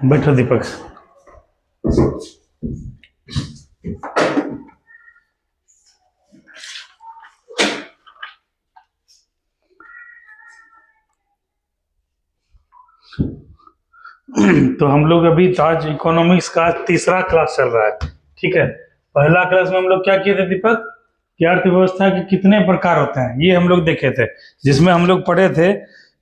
बैठो दीपक। तो हम लोग अभी आज इकोनॉमिक्स का तीसरा क्लास चल रहा है, ठीक है। पहला क्लास में हम लोग क्या किए थे दीपक, कि अर्थव्यवस्था के कितने प्रकार होते हैं ये हम लोग देखे थे, जिसमें हम लोग पढ़े थे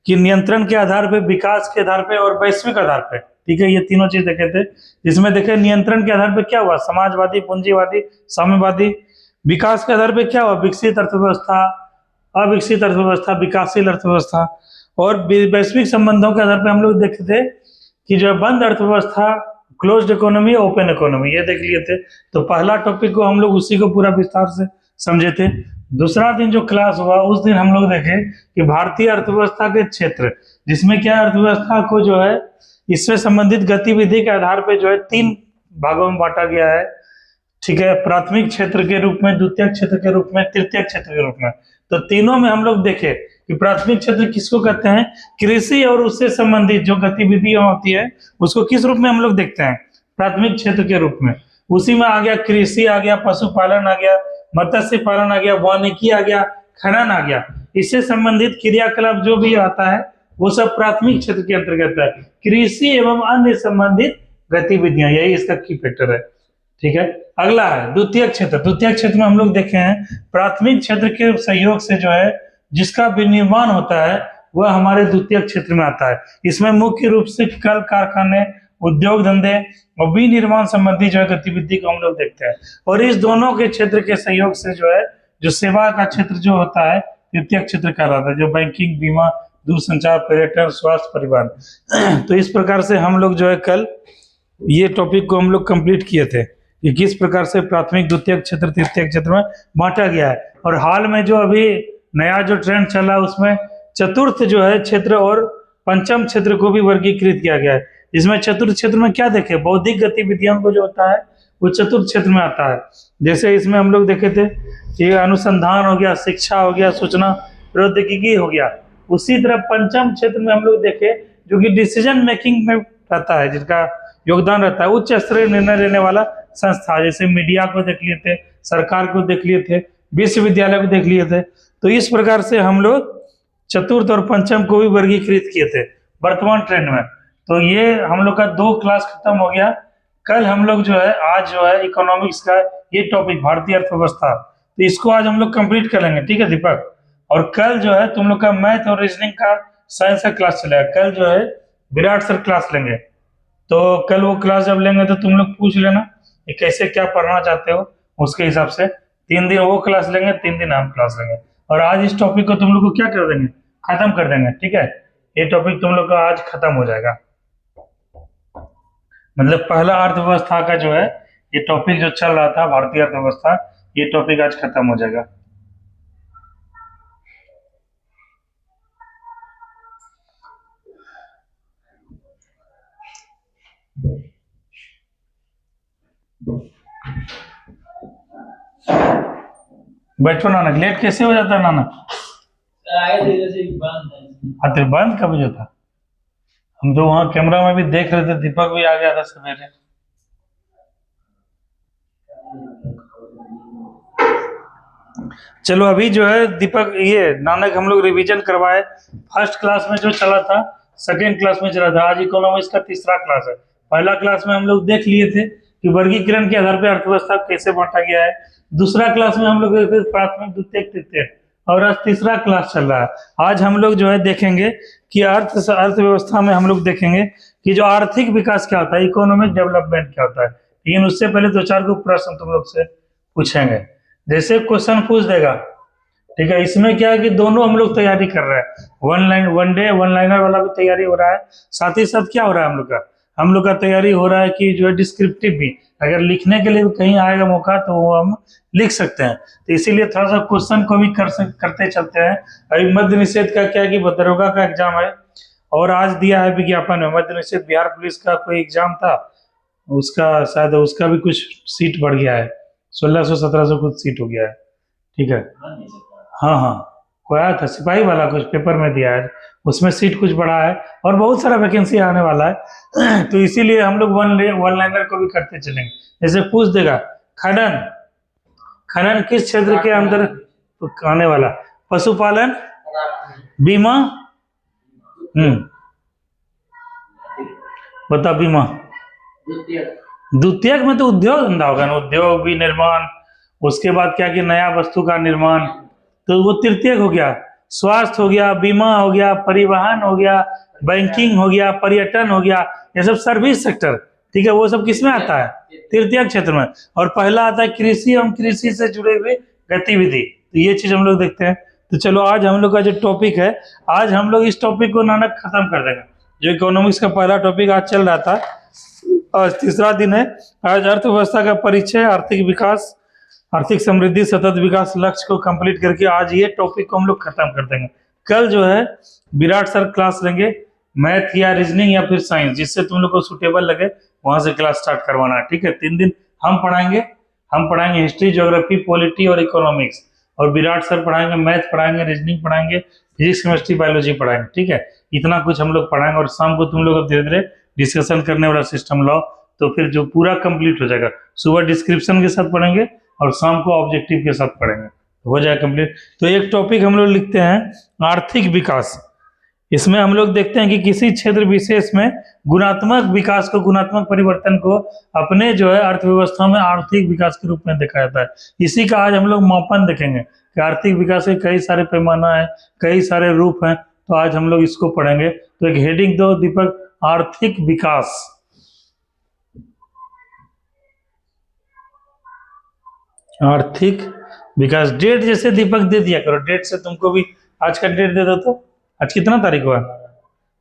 कि नियंत्रण के आधार पे, विकास के आधार पे और वैश्विक आधार पे, ठीक है, ये तीनों चीज देखे थे। जिसमें देखे नियंत्रण के आधार पे क्या हुआ, समाजवादी, पूंजीवादी, साम्यवादी। विकास के आधार पे क्या हुआ, विकसित अर्थव्यवस्था, अविकसित अर्थव्यवस्था, विकासशील अर्थव्यवस्था। और वैश्विक संबंधों के आधार पे हम लोग देखे थे कि जो बंद अर्थव्यवस्था, क्लोज्ड इकोनॉमी, ओपन इकोनॉमी, ये देख लिए थे। तो पहला टॉपिक को हम लोग उसी को पूरा विस्तार से समझे थे। दूसरा दिन जो क्लास हुआ उस दिन हम लोग देखे कि भारतीय अर्थव्यवस्था के क्षेत्र, जिसमें क्या अर्थव्यवस्था को जो है इससे संबंधित गतिविधि के आधार पे जो है 3 भागों में बांटा गया है, ठीक है। प्राथमिक क्षेत्र के रूप में, द्वितीय क्षेत्र के रूप में, तृतीय क्षेत्र के रूप में। तो तीनों में हम लोग देखे कि प्राथमिक क्षेत्र किसको कहते हैं, कृषि और उससे संबंधित जो गतिविधियां होती है उसको किस रूप में हम लोग देखते हैं, प्राथमिक क्षेत्र के रूप में। उसी में आ गया कृषि, आ गया पशुपालन, आ गया मत्स्य पालन, आ गया वानिकी, आ गया खनन, आ गया। इससे संबंधित क्रियाकलाप जो भी आता है वो सब प्राथमिक क्षेत्र के अंतर्गत है। कृषि एवं अन्य संबंधित गतिविधियां, यही इसका की फैक्टर है, ठीक है। अगला है द्वितीय क्षेत्र। द्वितीय क्षेत्र में हम लोग देखे हैं प्राथमिक क्षेत्र के सहयोग से जो है जिसका विनिर्माण होता है वह हमारे द्वितीय क्षेत्र में आता है। इसमें मुख्य रूप से कल कारखाने, उद्योग धंधे और विनिर्माण संबंधी जो है गतिविधि को हम लोग देखते हैं। और इस दोनों के क्षेत्र के सहयोग से जो है जो सेवा का क्षेत्र जो होता है तृतीय क्षेत्र कहलाता है, जो बैंकिंग, बीमा, दूरसंचार, पर्यटन, स्वास्थ्य, परिवहन। तो इस प्रकार से हम लोग जो है कल ये टॉपिक को हम लोग कंप्लीट किए थे कि किस प्रकार से प्राथमिक, द्वितीय क्षेत्र, तृतीय क्षेत्र में बांटा गया है। और हाल में जो अभी नया जो ट्रेंड चला उसमें चतुर्थ जो है क्षेत्र और पंचम क्षेत्र को भी वर्गीकृत किया गया है। इसमें चतुर्थ क्षेत्र में क्या देखे, बौद्धिक गतिविधियों को जो होता है वो चतुर्थ क्षेत्र में आता है। जैसे इसमें हम लोग देखे थे कि अनुसंधान हो गया, शिक्षा हो गया, सूचना प्रौद्योगिकी हो गया। उसी तरह पंचम क्षेत्र में हम लोग देखे जो कि डिसीजन मेकिंग में रहता है, जिसका योगदान रहता है उच्च स्तरीय निर्णय लेने वाला संस्था। जैसे मीडिया को देख लिए थे, सरकार को देख लिए थे, विश्वविद्यालय को देख लिए थे। तो इस प्रकार से हम लोग चतुर्थ और पंचम को भी वर्गीकृत किए थे वर्तमान ट्रेंड में। तो ये हम लोग का 2 क्लास खत्म हो गया। कल हम लोग जो है आज जो है इकोनॉमिक्स का ये टॉपिक भारतीय अर्थव्यवस्था, तो इसको आज हम लोग कंप्लीट कर लेंगे, ठीक है दीपक। और कल जो है तुम लोग का मैथ और रीजनिंग का साइंस का क्लास चलेगा। कल जो है विराट सर क्लास लेंगे। तो कल वो क्लास जब लेंगे तो तुम लोग पूछ लेना कि कैसे क्या पढ़ना चाहते हो, उसके हिसाब से 3 दिन वो क्लास लेंगे, 3 दिन हम क्लास लेंगे। और आज इस टॉपिक को तुम लोग को क्या कर देंगे, खत्म कर देंगे, ठीक है। ये टॉपिक तुम लोग का आज खत्म हो जाएगा। मतलब पहला अर्थव्यवस्था का जो है ये टॉपिक जो चल रहा था भारतीय अर्थव्यवस्था, ये टॉपिक आज खत्म हो जाएगा। बैठो नाना, लेट कैसे हो जाता है नाना? आए थे जैसे बंद है। हाँ तो बंद कब जो था, हम तो वहां कैमरा में भी देख रहे थे, दीपक भी आ गया था सवेरे। चलो अभी जो है दीपक, ये नानक हम लोग रिवीजन करवाए। फर्स्ट क्लास में जो चला था, सेकेंड क्लास में चला था, आज इकोनॉमिक्स का तीसरा क्लास है। पहला क्लास में हम लोग देख लिए थे कि वर्गीकरण के आधार पर अर्थव्यवस्था कैसे बांटा गया है। दूसरा क्लास में हम लोग देखे प्राथमिक, द्वितीय, तृतीय, और आज तीसरा क्लास चल रहा है। आज हम लोग जो है देखेंगे कि अर्थव्यवस्था में हम लोग देखेंगे कि जो आर्थिक विकास क्या होता है, इकोनॉमिक डेवलपमेंट क्या होता है। लेकिन उससे पहले 2-4 को प्रश्न तुम लोग से पूछेंगे। जैसे क्वेश्चन पूछ देगा, ठीक है। इसमें क्या है कि दोनों हम लोग तैयारी कर रहे हैं, वन डे वन लाइनर वाला भी तैयारी हो रहा है, साथ ही साथ क्या हो रहा है हम लोग का तैयारी हो रहा है कि जो है डिस्क्रिप्टिव भी, अगर लिखने के लिए भी कहीं आएगा मौका तो वो हम लिख सकते हैं। तो इसीलिए थोड़ा सा क्वेश्चन को भी करते चलते हैं। अभी मद्य निषेध का क्या है कि दरोगा का एग्जाम है, और आज दिया है विज्ञापन में मद्य निषेध, बिहार पुलिस का कोई एग्जाम था, उसका शायद उसका भी कुछ सीट बढ़ गया है, 1600-1700 कुछ सीट हो गया है, ठीक है। हाँ हाँ, कोई आया था सिपाही वाला, कुछ पेपर में दिया है, उसमें सीट कुछ बढ़ा है और बहुत सारा वैकेंसी आने वाला है। तो इसीलिए हम लोग वन लाइनर को भी करते चलेंगे। जैसे पूछ देगा खनन, खनन किस क्षेत्र के अंदर आने वाला, पशुपालन, बीमा, बता बीमा, द्वितीयक में तो उद्योग धंधा होगा ना, उद्योग भी, निर्माण, उसके बाद क्या कि नया वस्तु का निर्माण, तो वो तृतीयक हो गया। स्वास्थ्य हो गया, बीमा हो गया, परिवहन हो गया, बैंकिंग हो गया, पर्यटन हो गया, ये सब सर्विस सेक्टर, ठीक है, वो सब किसमें आता है, तृतीयक क्षेत्र में। और पहला आता है कृषि एवं कृषि से जुड़े हुए गतिविधि, तो ये चीज हम लोग देखते हैं। तो चलो आज हम लोग का जो टॉपिक है, आज हम लोग इस टॉपिक को नानक खत्म कर देंगे। जो इकोनॉमिक्स का पहला टॉपिक आज चल रहा था, आज तीसरा दिन है। आज अर्थव्यवस्था का परिचय, आर्थिक विकास, आर्थिक समृद्धि, सतत विकास लक्ष्य को कंप्लीट करके आज ये टॉपिक को हम लोग खत्म कर देंगे। कल जो है विराट सर क्लास लेंगे, मैथ या रीजनिंग या फिर साइंस, जिससे तुम लोग को सुटेबल लगे वहां से क्लास स्टार्ट करवाना है, ठीक है। 3 दिन हम पढ़ाएंगे हिस्ट्री, ज्योग्राफी, पॉलिटी और इकोनॉमिक्स, और विराट सर पढ़ाएंगे मैथ पढ़ाएंगे, रीजनिंग पढ़ाएंगे, फिजिक्स, केमिस्ट्री, बायोलॉजी पढ़ाएंगे, ठीक है। इतना कुछ हम लोग पढ़ाएंगे और शाम को तुम लोग धीरे धीरे डिस्कशन करने वाला सिस्टम लाओ, तो फिर जो पूरा कंप्लीट हो जाएगा। सुबह डिस्क्रिप्शन के साथ पढ़ेंगे और शाम को ऑब्जेक्टिव के साथ पढ़ेंगे, हो जाएगा कंप्लीट। तो एक टॉपिक हम लोग लिखते हैं आर्थिक विकास। इसमें हम लोग देखते हैं कि किसी क्षेत्र विशेष में गुणात्मक विकास को, गुणात्मक परिवर्तन को अपने जो है अर्थव्यवस्था में आर्थिक विकास के रूप में देखा जाता है। इसी का आज हम लोग मापन देखेंगे कि आर्थिक विकास के कई सारे पैमाना है, कई सारे रूप हैं, तो आज हम लोग इसको पढ़ेंगे। तो एक हेडिंग दो दीपक, आर्थिक विकास। आर्थिक विकास, डेट जैसे दीपक दे दिया करो, डेट से तुमको भी आज का डेट दे दो। तो आज कितना तारीख हुआ,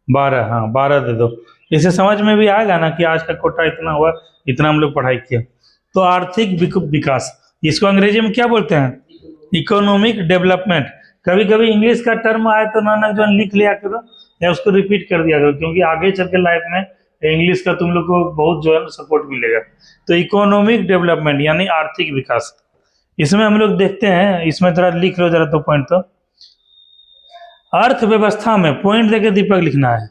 12, हाँ 12 दे दो, इसे समझ में भी आएगा ना कि आज का कोटा इतना हुआ, इतना हम लोग पढ़ाई किया। तो आर्थिक विकास, इसको अंग्रेजी में क्या बोलते हैं, इकोनॉमिक डेवलपमेंट। कभी कभी इंग्लिश का टर्म आए तो नानक जो लिख लिया करो या उसको रिपीट कर दिया करो, क्योंकि आगे चल के लाइफ में इंग्लिश का तुम लोग को बहुत जो है सपोर्ट मिलेगा। तो इकोनॉमिक डेवलपमेंट यानी आर्थिक विकास, इसमें हम लोग देखते हैं, इसमें जरा लिख लो जरा तो पॉइंट। तो अर्थव्यवस्था में, पॉइंट देके दीपक लिखना है,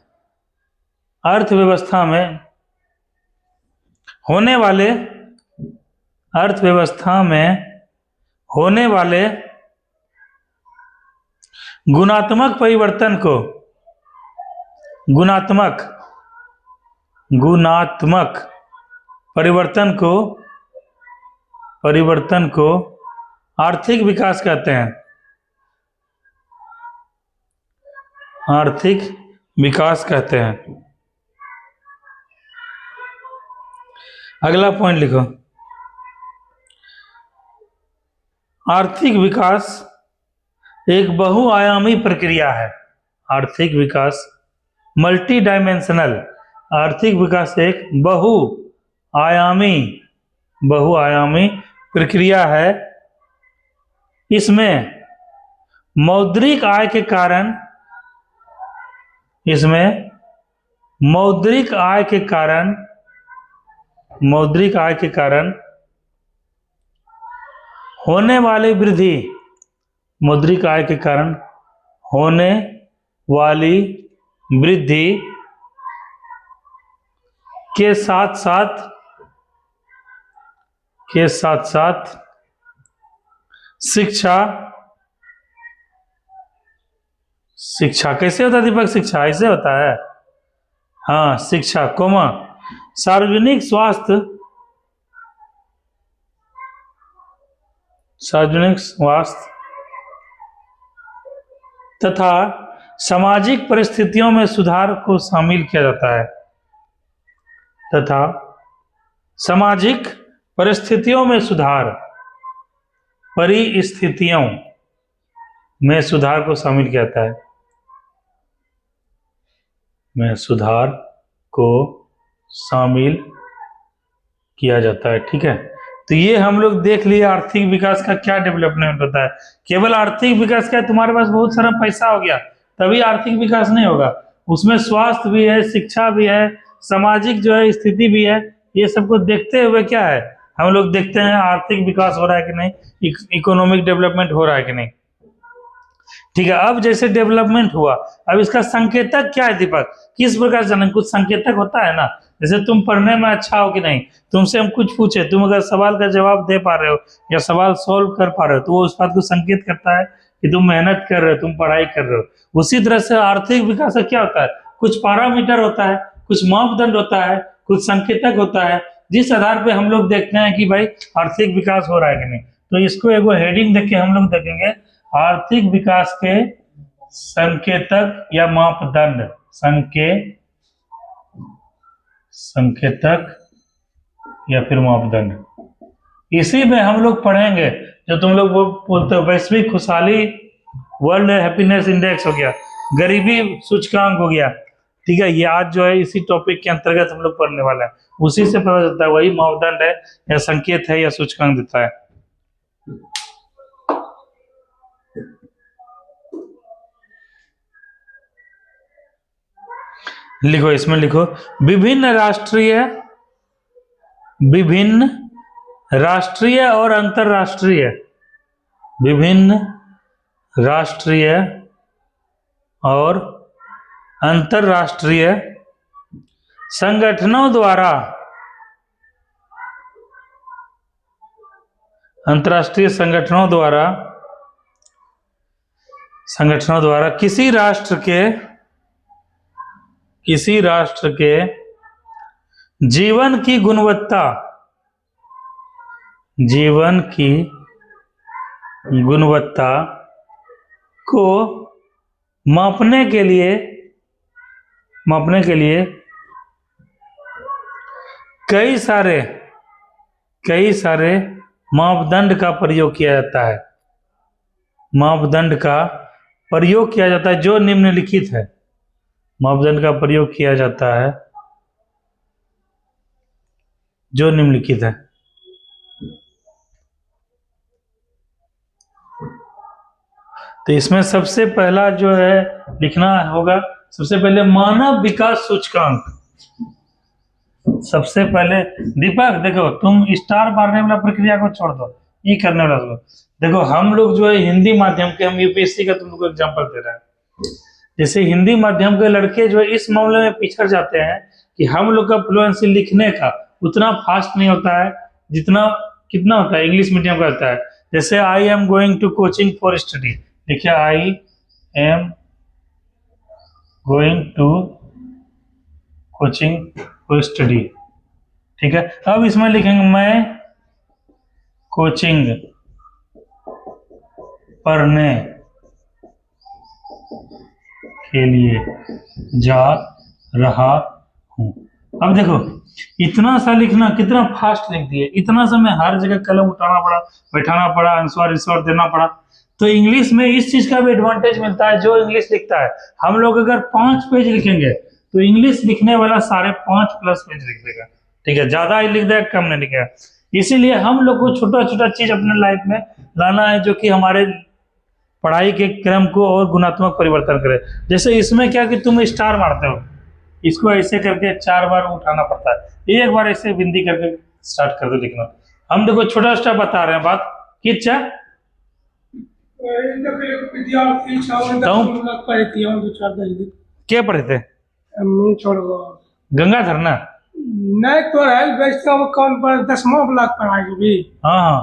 अर्थव्यवस्था में होने वाले, अर्थव्यवस्था में होने वाले गुणात्मक परिवर्तन को, गुणात्मक परिवर्तन को आर्थिक विकास कहते हैं, आर्थिक विकास कहते हैं। अगला पॉइंट लिखो, आर्थिक विकास एक बहुआयामी प्रक्रिया है। आर्थिक विकास मल्टी डायमेंशनल, आर्थिक विकास एक बहुआयामी प्रक्रिया है। इसमें मौद्रिक आय के कारण, इसमें मौद्रिक आय के कारण होने वाली वृद्धि, मौद्रिक आय के कारण होने वाली वृद्धि के साथ साथ शिक्षा कैसे होता है दीपक, शिक्षा ऐसे होता है, हाँ शिक्षा कोमा सार्वजनिक स्वास्थ्य तथा सामाजिक परिस्थितियों में सुधार को शामिल किया जाता है, तथा सामाजिक परिस्थितियों में सुधार को शामिल किया जाता है, सुधार को शामिल किया जाता है, ठीक है। तो ये हम लोग देख लिए आर्थिक विकास का क्या डेवलपमेंट होता है। केवल आर्थिक विकास क्या, तुम्हारे पास बहुत सारा पैसा हो गया तभी आर्थिक विकास नहीं होगा, उसमें स्वास्थ्य भी है, शिक्षा भी है, सामाजिक जो है स्थिति भी है। ये सबको देखते हुए क्या है, हम लोग देखते हैं आर्थिक विकास हो रहा है कि नहीं, इकोनॉमिक डेवलपमेंट हो रहा है कि नहीं। ठीक है, अब जैसे डेवलपमेंट हुआ, अब इसका संकेतक क्या है दीपक, किस प्रकार से कुछ संकेतक होता है ना, जैसे तुम पढ़ने में अच्छा हो कि नहीं, तुमसे हम कुछ पूछे, तुम अगर सवाल का जवाब दे पा रहे हो या सवाल सॉल्व कर पा रहे हो, तो वो उस बात को संकेत करता है कि तुम मेहनत कर रहे हो, तुम पढ़ाई कर रहे हो। उसी तरह से आर्थिक विकास का क्या होता है, कुछ पैरामीटर होता है, कुछ मापदंड होता है, कुछ संकेतक होता है, जिस आधार पे हम लोग देखते हैं कि भाई आर्थिक विकास हो रहा है कि नहीं। तो इसको एगो हेडिंग देख के हम लोग देखेंगे, आर्थिक विकास के संकेतक या मापदंड, संकेतक या फिर मापदंड। इसी में हम लोग पढ़ेंगे जो तुम लोग वो बोलते हो वैश्विक खुशहाली, वर्ल्ड हैप्पीनेस इंडेक्स हो गया, गरीबी सूचकांक हो गया, ठीक है, ये आज जो है इसी टॉपिक के अंतर्गत हम लोग पढ़ने वाले हैं। उसी से पता चलता है वही मापदंड है या संकेत है या सूचकांक देता है। लिखो, इसमें लिखो, विभिन्न राष्ट्रीय और अंतरराष्ट्रीय, विभिन्न राष्ट्रीय और अंतरराष्ट्रीय संगठनों द्वारा, अंतरराष्ट्रीय संगठनों द्वारा किसी राष्ट्र के जीवन की गुणवत्ता को मापने के लिए कई सारे मापदंड का प्रयोग किया जाता है, जो निम्नलिखित है, मापदंड का प्रयोग किया जाता है जो निम्नलिखित है। तो इसमें सबसे पहला जो है लिखना होगा, सबसे पहले मानव विकास सूचकांक। सबसे पहले दीपक देखो, तुम स्टार मारने वाला प्रक्रिया को छोड़ दो, ये करने वाला देखो, हम लोग जो है हिंदी माध्यम के, हम यूपीएससी का तुमको एग्जांपल दे रहे हैं। जैसे हिंदी माध्यम के लड़के जो है इस मामले में पिछड़ जाते हैं कि हम लोग का फ्लुएंसी लिखने का उतना फास्ट नहीं होता है जितना कितना होता है इंग्लिश मीडियम का होता है। जैसे I am going to coaching for study, देखिए I am going to coaching for study, ठीक है। अब इसमें लिखेंगे मैं कोचिंग पढ़ने के लिए जा रहा हूं। अब देखो इतना सा लिखना कितना फास्ट लिख दिए, इतना सा मैं हर जगह कलम उठाना पड़ा, बैठाना पड़ा, आंसर देना पड़ा। तो इंग्लिश में इस चीज का भी एडवांटेज मिलता है, जो इंग्लिश लिखता है, हम लोग अगर 5 पेज लिखेंगे तो इंग्लिश लिखने वाला 5.5+ पेज लिख देगा, ठीक है, ज्यादा ही लिख देगा, कम नहीं लिखेगा। इसीलिए हम लोग को छोटा छोटा चीज अपने लाइफ में लाना है जो कि हमारे पढ़ाई के क्रम को और गुणात्मक परिवर्तन करे। जैसे इसमें क्या कि तुम स्टार मारते हो, इसको ऐसे करके 4 बार उठाना पड़ता है, एक बार ऐसे बिंदी करके स्टार्ट कर दो लिखना। हम देखो छोटा स्टेप बता रहे हैं, बात किच्छा क्या पढ़े थे, गंगाधर ना नहीं तो है कौन पर 10वां ब्लॉक पढ़ाई भी। हाँ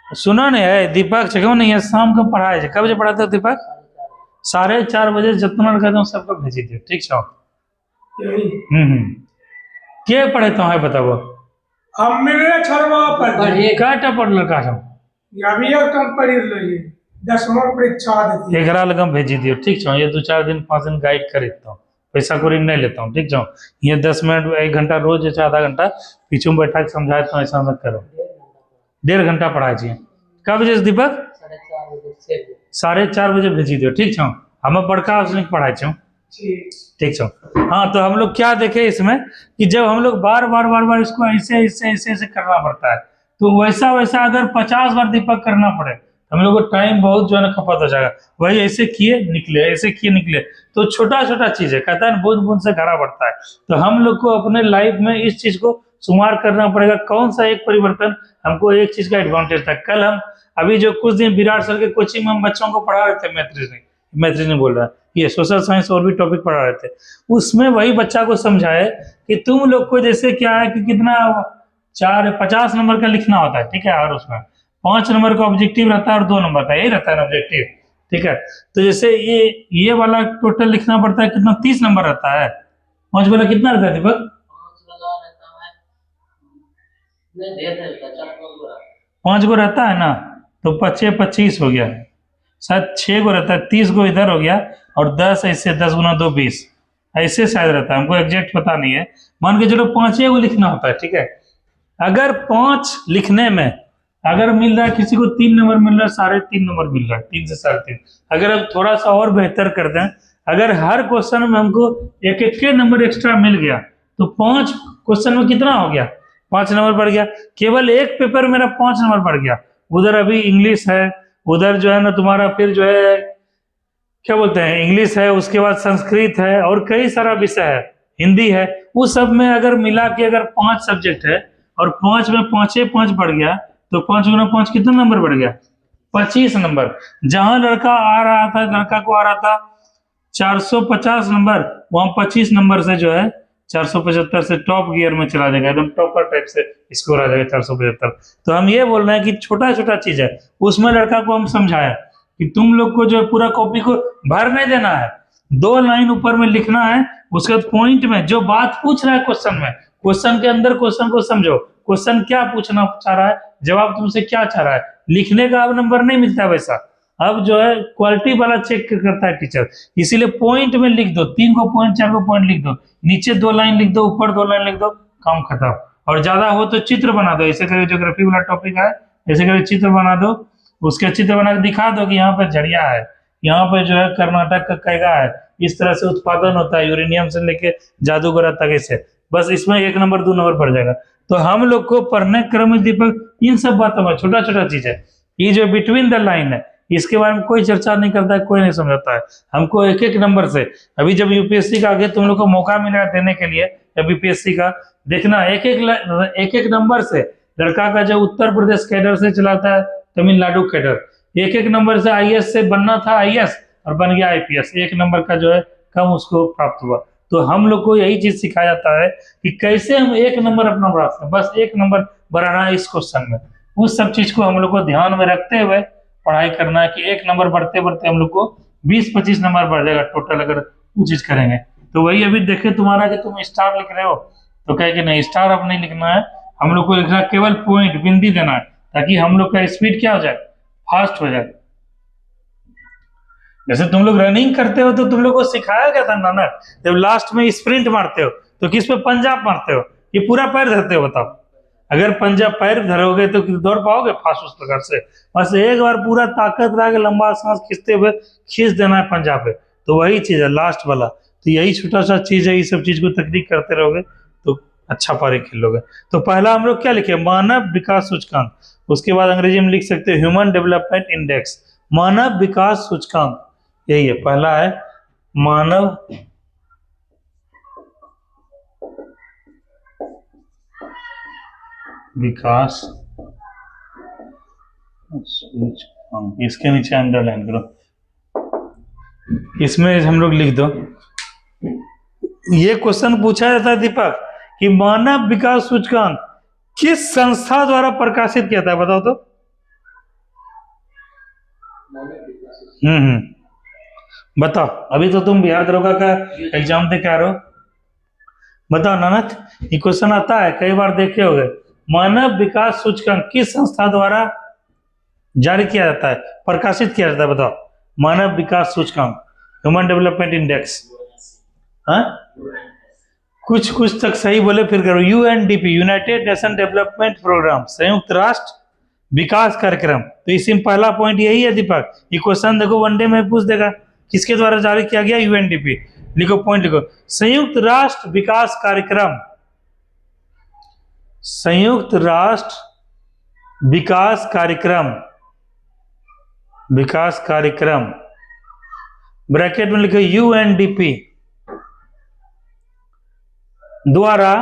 सुना नहीं है दीपक, क्यों नहीं है, शाम को पढ़ाए, कब बजे पढ़ाते हो दीपक? 4:30 बजे, जितना कहता हूँ सबको भेजी दियो, ठीक छो। क्या पढ़े तो है बताओ, हम मेरे छोड़वा पर काटा पढ़ लड़का छो, अभी कम पढ़ी रही 10वां परीक्षा देती है, एकरा लगम भेजी दियो, ठीक छो। ये 2-4 दिन 5 दिन गाइड कर देता हूँ, पैसा कोरी नहीं लेता हूँ, ठीक छो। ये 10 मिनट 1 घंटा रोज, जैसे आधा घंटा पीछे में बैठा के समझाता हूँ, ऐसा मत करो। 1.5 घंटा पढ़ाई चाहिए। कब बजे दीपक? 4:30 बजे भेजी दियो, ठीक छो। हमें बड़का पढ़ाई छो, ठीक छो। हाँ, तो हम लोग क्या देखे इसमें कि जब हम लोग बार बार इसको ऐसे करना पड़ता है, तो वैसा अगर 50 बार दीपक करना पड़े हम लोग को टाइम बहुत जो है ना खपत हो जाएगा। वही ऐसे किए निकले, तो छोटा छोटा चीज है, कहता है बूंद बूंद से घड़ा बढ़ता है। तो हम लोग को अपने लाइफ में इस चीज को शुमार करना पड़ेगा, कौन सा एक परिवर्तन हमको एक चीज का एडवांटेज था। कल हम अभी जो कुछ दिन विराट सर के कोचिंग में हम बच्चों को पढ़ा रहे थे, मैथ रीजनिंग बोल रहा है, ये सोशल साइंस और भी टॉपिक पढ़ा रहे थे, उसमें वही बच्चा को समझाए कि तुम लोग को जैसे क्या है कि कितना 50 नंबर का लिखना होता है, ठीक है, और उसमें 5 नंबर का ऑब्जेक्टिव रहता है और 2 नंबर का, यही रहता है ना ऑब्जेक्टिव, ठीक है। तो जैसे ये वाला टोटल लिखना पड़ता है, कितना 30 नंबर रहता है, 5 वाला कितना रहता है दीपक? 5 गो रहता है ना, तो 25 25 हो गया, शायद 6 गो रहता है, 30 गो इधर हो गया, और 10 ऐसे 10 गुना 2 20 ऐसे शायद रहता है, हमको एग्जैक्ट पता नहीं है। मान के चलो 5 गो लिखना होता है, ठीक है। अगर 5 लिखने में अगर मिल रहा है किसी को 3 नंबर मिल रहा है, 3.5 नंबर मिल रहा है, 3 से 3.5, अगर अब थोड़ा सा और बेहतर कर दें, अगर हर क्वेश्चन में हमको एक एक के नंबर एक्स्ट्रा मिल गया, तो 5 क्वेश्चन में कितना हो गया, 5 नंबर बढ़ गया। केवल एक पेपर मेरा 5 नंबर बढ़ गया, उधर अभी इंग्लिश है, उधर जो है ना तुम्हारा फिर जो है क्या बोलते हैं, इंग्लिश है, उसके बाद संस्कृत है, और कई सारा विषय है, हिंदी है, उस सब में अगर मिला के अगर 5 सब्जेक्ट है और 5 में 5 बढ़ गया, तो 5 गुना 5 कितना नंबर बढ़ गया, 25 नंबर। जहां लड़का आ रहा था, लड़का को आ रहा था 450 नंबर, वहां 25 नंबर से जो है 475 से टॉप गियर में चला जाएगा, एकदम टॉपर टाइप से स्कोर आ जाएगा 475। तो हम ये बोल रहे हैं कि छोटा छोटा चीज है, उसमें लड़का को हम समझाया कि तुम लोग को जो है पूरा कॉपी को भर नहीं देना है, 2 लाइन ऊपर में लिखना है, उसके बाद पॉइंट में जो बात पूछ रहा है क्वेश्चन में, क्वेश्चन के अंदर क्वेश्चन को समझो, क्वेश्चन क्या पूछना चाह रहा है, जवाब तुमसे क्या चाह रहा है। लिखने का अब नंबर नहीं मिलता वैसा, अब जो है क्वालिटी वाला चेक करता है टीचर, इसीलिए पॉइंट में लिख दो, 3 को पॉइंट 4 को पॉइंट लिख दो, नीचे 2 लाइन लिख दो, ऊपर 2 लाइन लिख दो, काम खत्म। और ज्यादा हो तो चित्र बना दो, ऐसे करके ज्योग्राफी वाला टॉपिक है, ऐसे करके चित्र बना दो, उसके चित्र बना के दिखा दो कि यहाँ पर झड़िया है, यहाँ पर जो है कर्नाटक का कैगा है, इस तरह से उत्पादन होता है यूरेनियम से लेके जादूगरा तक, ऐसे बस इसमें 1 नंबर 2 नंबर बढ़ जाएगा। तो हम लोग को पढ़ने क्रम में दीपक इन सब बातों में छोटा छोटा चीज है, ये जो बिटवीन द लाइन है, इसके बारे में कोई चर्चा नहीं करता है, कोई नहीं समझाता है हमको एक एक नंबर से। अभी जब यूपीएससी का आगे तुम लोग को मौका मिला देने के लिए, या बीपीएससी का देखना, एक एक नंबर से लड़का का जो उत्तर प्रदेश कैडर से चलाता है तमिलनाडु कैडर, एक एक नंबर से आईएएस से बनना था आईएएस और बन गया आईपीएस, 1 नंबर का जो है कम उसको प्राप्त हुआ। तो हम लोग को यही चीज सिखाया जाता है कि कैसे हम 1 नंबर अपना बढ़ा सकते हैं, बस 1 नंबर बढ़ाना है इस क्वेश्चन में, उस सब चीज को हम लोग को ध्यान में रखते हुए पढ़ाई करना है कि 1 नंबर बढ़ते बढ़ते हम लोग को 20-25 नंबर बढ़ जाएगा टोटल, अगर वो चीज करेंगे। तो वही अभी देखे तुम्हारा कि तुम स्टार लिख रहे हो, तो कहे कि नहीं स्टार अब नहीं लिखना है, हम लोग को लिखना केवल पॉइंट बिंदी देना है, ताकि हम लोग का स्पीड क्या हो जाए, फास्ट हो जाए। जैसे तुम लोग रनिंग करते हो तो तुम लोग को सिखाया गया था ना, जब लास्ट में स्प्रिंट मारते हो तो किस पे पंजाब मारते हो, ये पूरा पैर धरते हो, बताओ अगर पंजाब पैर धरोगे तो दौड़ पाओगे फास्ट उस प्रकार से, बस एक बार पूरा ताकत लगा के लंबा सांस खींचते हुए खींच देना है पंजाब पे। तो वही चीज है लास्ट वाला, तो यही छोटा सा चीज है, ये सब चीज को तकनीक करते रहोगे तो अच्छा पारी खेल लोगे। तो पहला हम लोग क्या लिखे, मानव विकास सूचकांक, उसके बाद अंग्रेजी में लिख सकते हैं ह्यूमन डेवलपमेंट इंडेक्स, मानव विकास सूचकांक, यही है पहला है मानव विकास सूचकांक, इसके नीचे अंडरलाइन करो, इसमें हम लोग लिख दो। ये क्वेश्चन पूछा जाता है दीपक कि मानव विकास सूचकांक किस संस्था द्वारा प्रकाशित किया था, बताओ तो। बताओ, अभी तो तुम बिहार दरोगा का एग्जाम दे के आ रहे हो, बताओ नानक, ये क्वेश्चन आता है कई बार देखे होंगे, मानव विकास सूचकांक किस संस्था द्वारा जारी किया जाता है, प्रकाशित किया जाता है, बताओ। मानव विकास सूचकांक, ह्यूमन डेवलपमेंट इंडेक्स, हाँ कुछ कुछ तक सही बोले फिर करो, UNDP, United Nation Development Programme, संयुक्त राष्ट्र विकास कार्यक्रम। तो इसी में पहला पॉइंट यही है दीपक, ये क्वेश्चन देखो वनडे में पूछ देगा, किसके द्वारा जारी किया गया, यूएनडीपी, लिखो पॉइंट लिखो, संयुक्त राष्ट्र विकास कार्यक्रम, संयुक्त राष्ट्र विकास कार्यक्रम, विकास कार्यक्रम, ब्रैकेट में लिखो यूएनडीपी द्वारा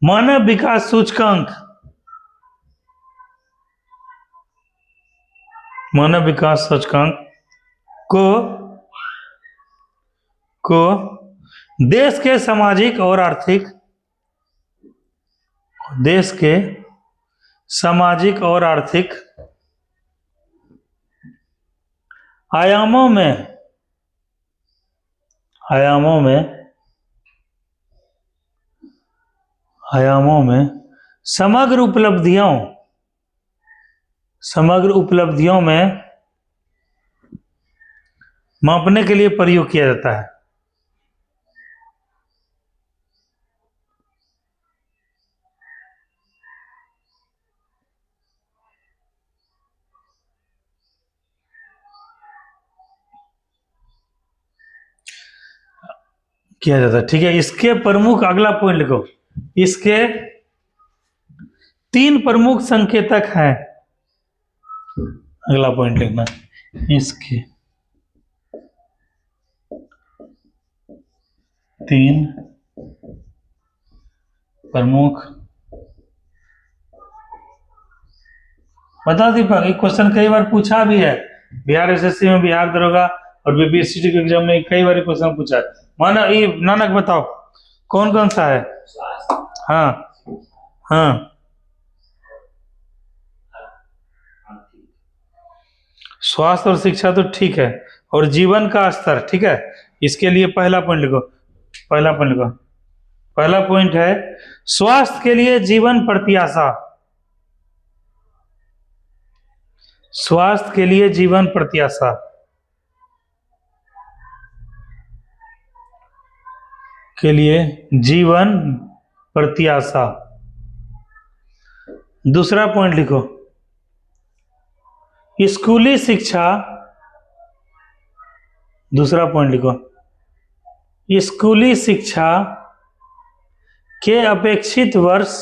मानव विकास सूचकांक मानव विकास सूचकांक को देश के सामाजिक और आर्थिक आयामों में समग्र उपलब्धियों में मापने के लिए प्रयोग किया जाता है। ठीक है। इसके प्रमुख, अगला पॉइंट लिखो, इसके 3 प्रमुख संकेतक हैं। अगला पॉइंट लिखना, इसके 3 प्रमुख, बता दीपक, एक क्वेश्चन कई बार पूछा भी है बिहार एसएससी में, बिहार दरोगा और बीपीएससी के एग्जाम में कई बार क्वेश्चन पूछा है। माना ये नानक बताओ कौन कौन सा है? हाँ हाँ, स्वास्थ्य और शिक्षा तो ठीक है, और जीवन का स्तर, ठीक है। इसके लिए पहला पॉइंट लिखो, पहला पॉइंट है स्वास्थ्य के लिए जीवन प्रत्याशा। स्वास्थ्य के लिए जीवन प्रत्याशा, दूसरा पॉइंट लिखो, स्कूली शिक्षा। दूसरा पॉइंट लिखो, स्कूली शिक्षा के अपेक्षित वर्ष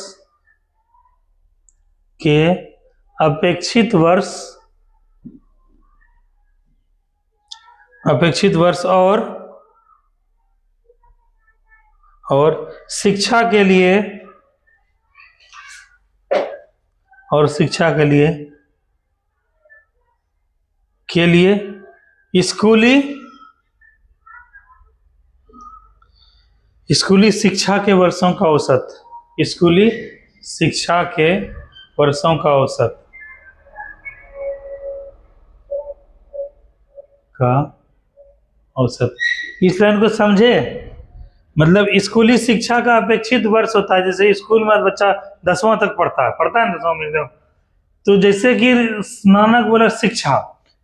और शिक्षा के लिए स्कूली शिक्षा के वर्षों का औसत, स्कूली शिक्षा के वर्षों का औसत। इस लाइन को समझे? मतलब स्कूली शिक्षा का अपेक्षित वर्ष होता है, जैसे स्कूल में बच्चा 10वां तक पढ़ता है ना 10वां में, तो जैसे कि नानक बोला शिक्षा,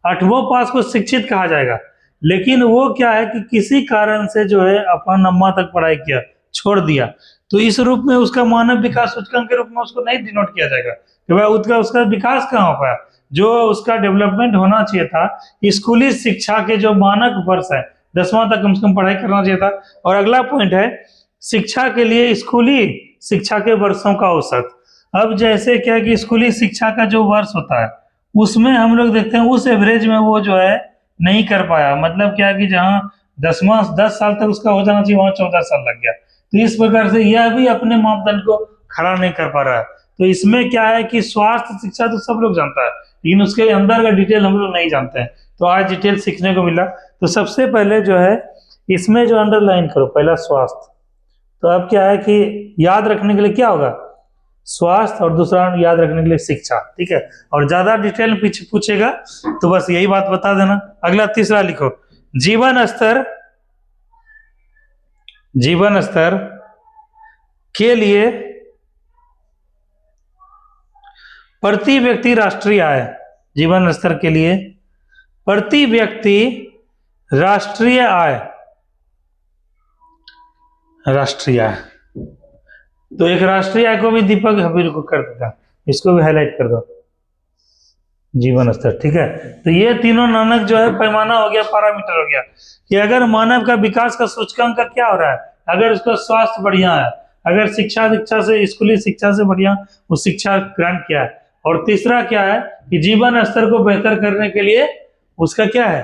8वां पास को शिक्षित कहा जाएगा, लेकिन वो क्या है कि किसी कारण से जो है अपन 9वां तक पढ़ाई किया, छोड़ दिया, तो इस रूप में उसका मानव विकास सूचकांक के रूप में उसको नहीं डिनोट किया जाएगा कि भाई उसका विकास कहाँ हो पाया। जो उसका डेवलपमेंट होना चाहिए था, स्कूली शिक्षा के जो मानक वर्ष है 10वां तक कम से कम पढ़ाई करना चाहिए था। और अगला पॉइंट है शिक्षा के लिए स्कूली शिक्षा के वर्षों का औसत। अब जैसे क्या कि स्कूली शिक्षा का जो वर्ष होता है उसमें हम लोग देखते हैं उस एवरेज में वो जो है नहीं कर पाया, मतलब क्या कि जहाँ 10 साल तक उसका हो जाना चाहिए वहां 14 साल लग गया। तो इस प्रकार से यह भी अपने मापदंड को खड़ा नहीं कर पा रहा है। तो इसमें क्या है कि स्वास्थ्य शिक्षा तो सब लोग जानता है, लेकिन उसके अंदर का डिटेल हम लोग नहीं जानते हैं, तो आज डिटेल सीखने को मिला। तो सबसे पहले जो है इसमें जो अंडरलाइन करो, पहला स्वास्थ्य। तो अब क्या है कि याद रखने के लिए क्या होगा, स्वास्थ्य, और दूसरा याद रखने के लिए शिक्षा, ठीक है। और ज्यादा डिटेल में पीछे पूछेगा तो बस यही बात बता देना। अगला तीसरा लिखो, जीवन स्तर के लिए प्रति व्यक्ति राष्ट्रीय आय। जीवन स्तर के लिए प्रति व्यक्ति राष्ट्रीय आय, तो एक राष्ट्रीय आय को भी दीपक हबीर को कर देगा, इसको भी हाईलाइट कर दो, जीवन स्तर, ठीक है। तो ये तीनों नानक जो है पैमाना हो गया, पैरामीटर हो गया कि अगर मानव का विकास का सूचकांक का क्या हो रहा है, अगर उसका स्वास्थ्य बढ़िया है, अगर शिक्षा से स्कूली शिक्षा से बढ़िया वो शिक्षा ग्रहण किया है, और तीसरा क्या है कि जीवन स्तर को बेहतर करने के लिए उसका क्या है,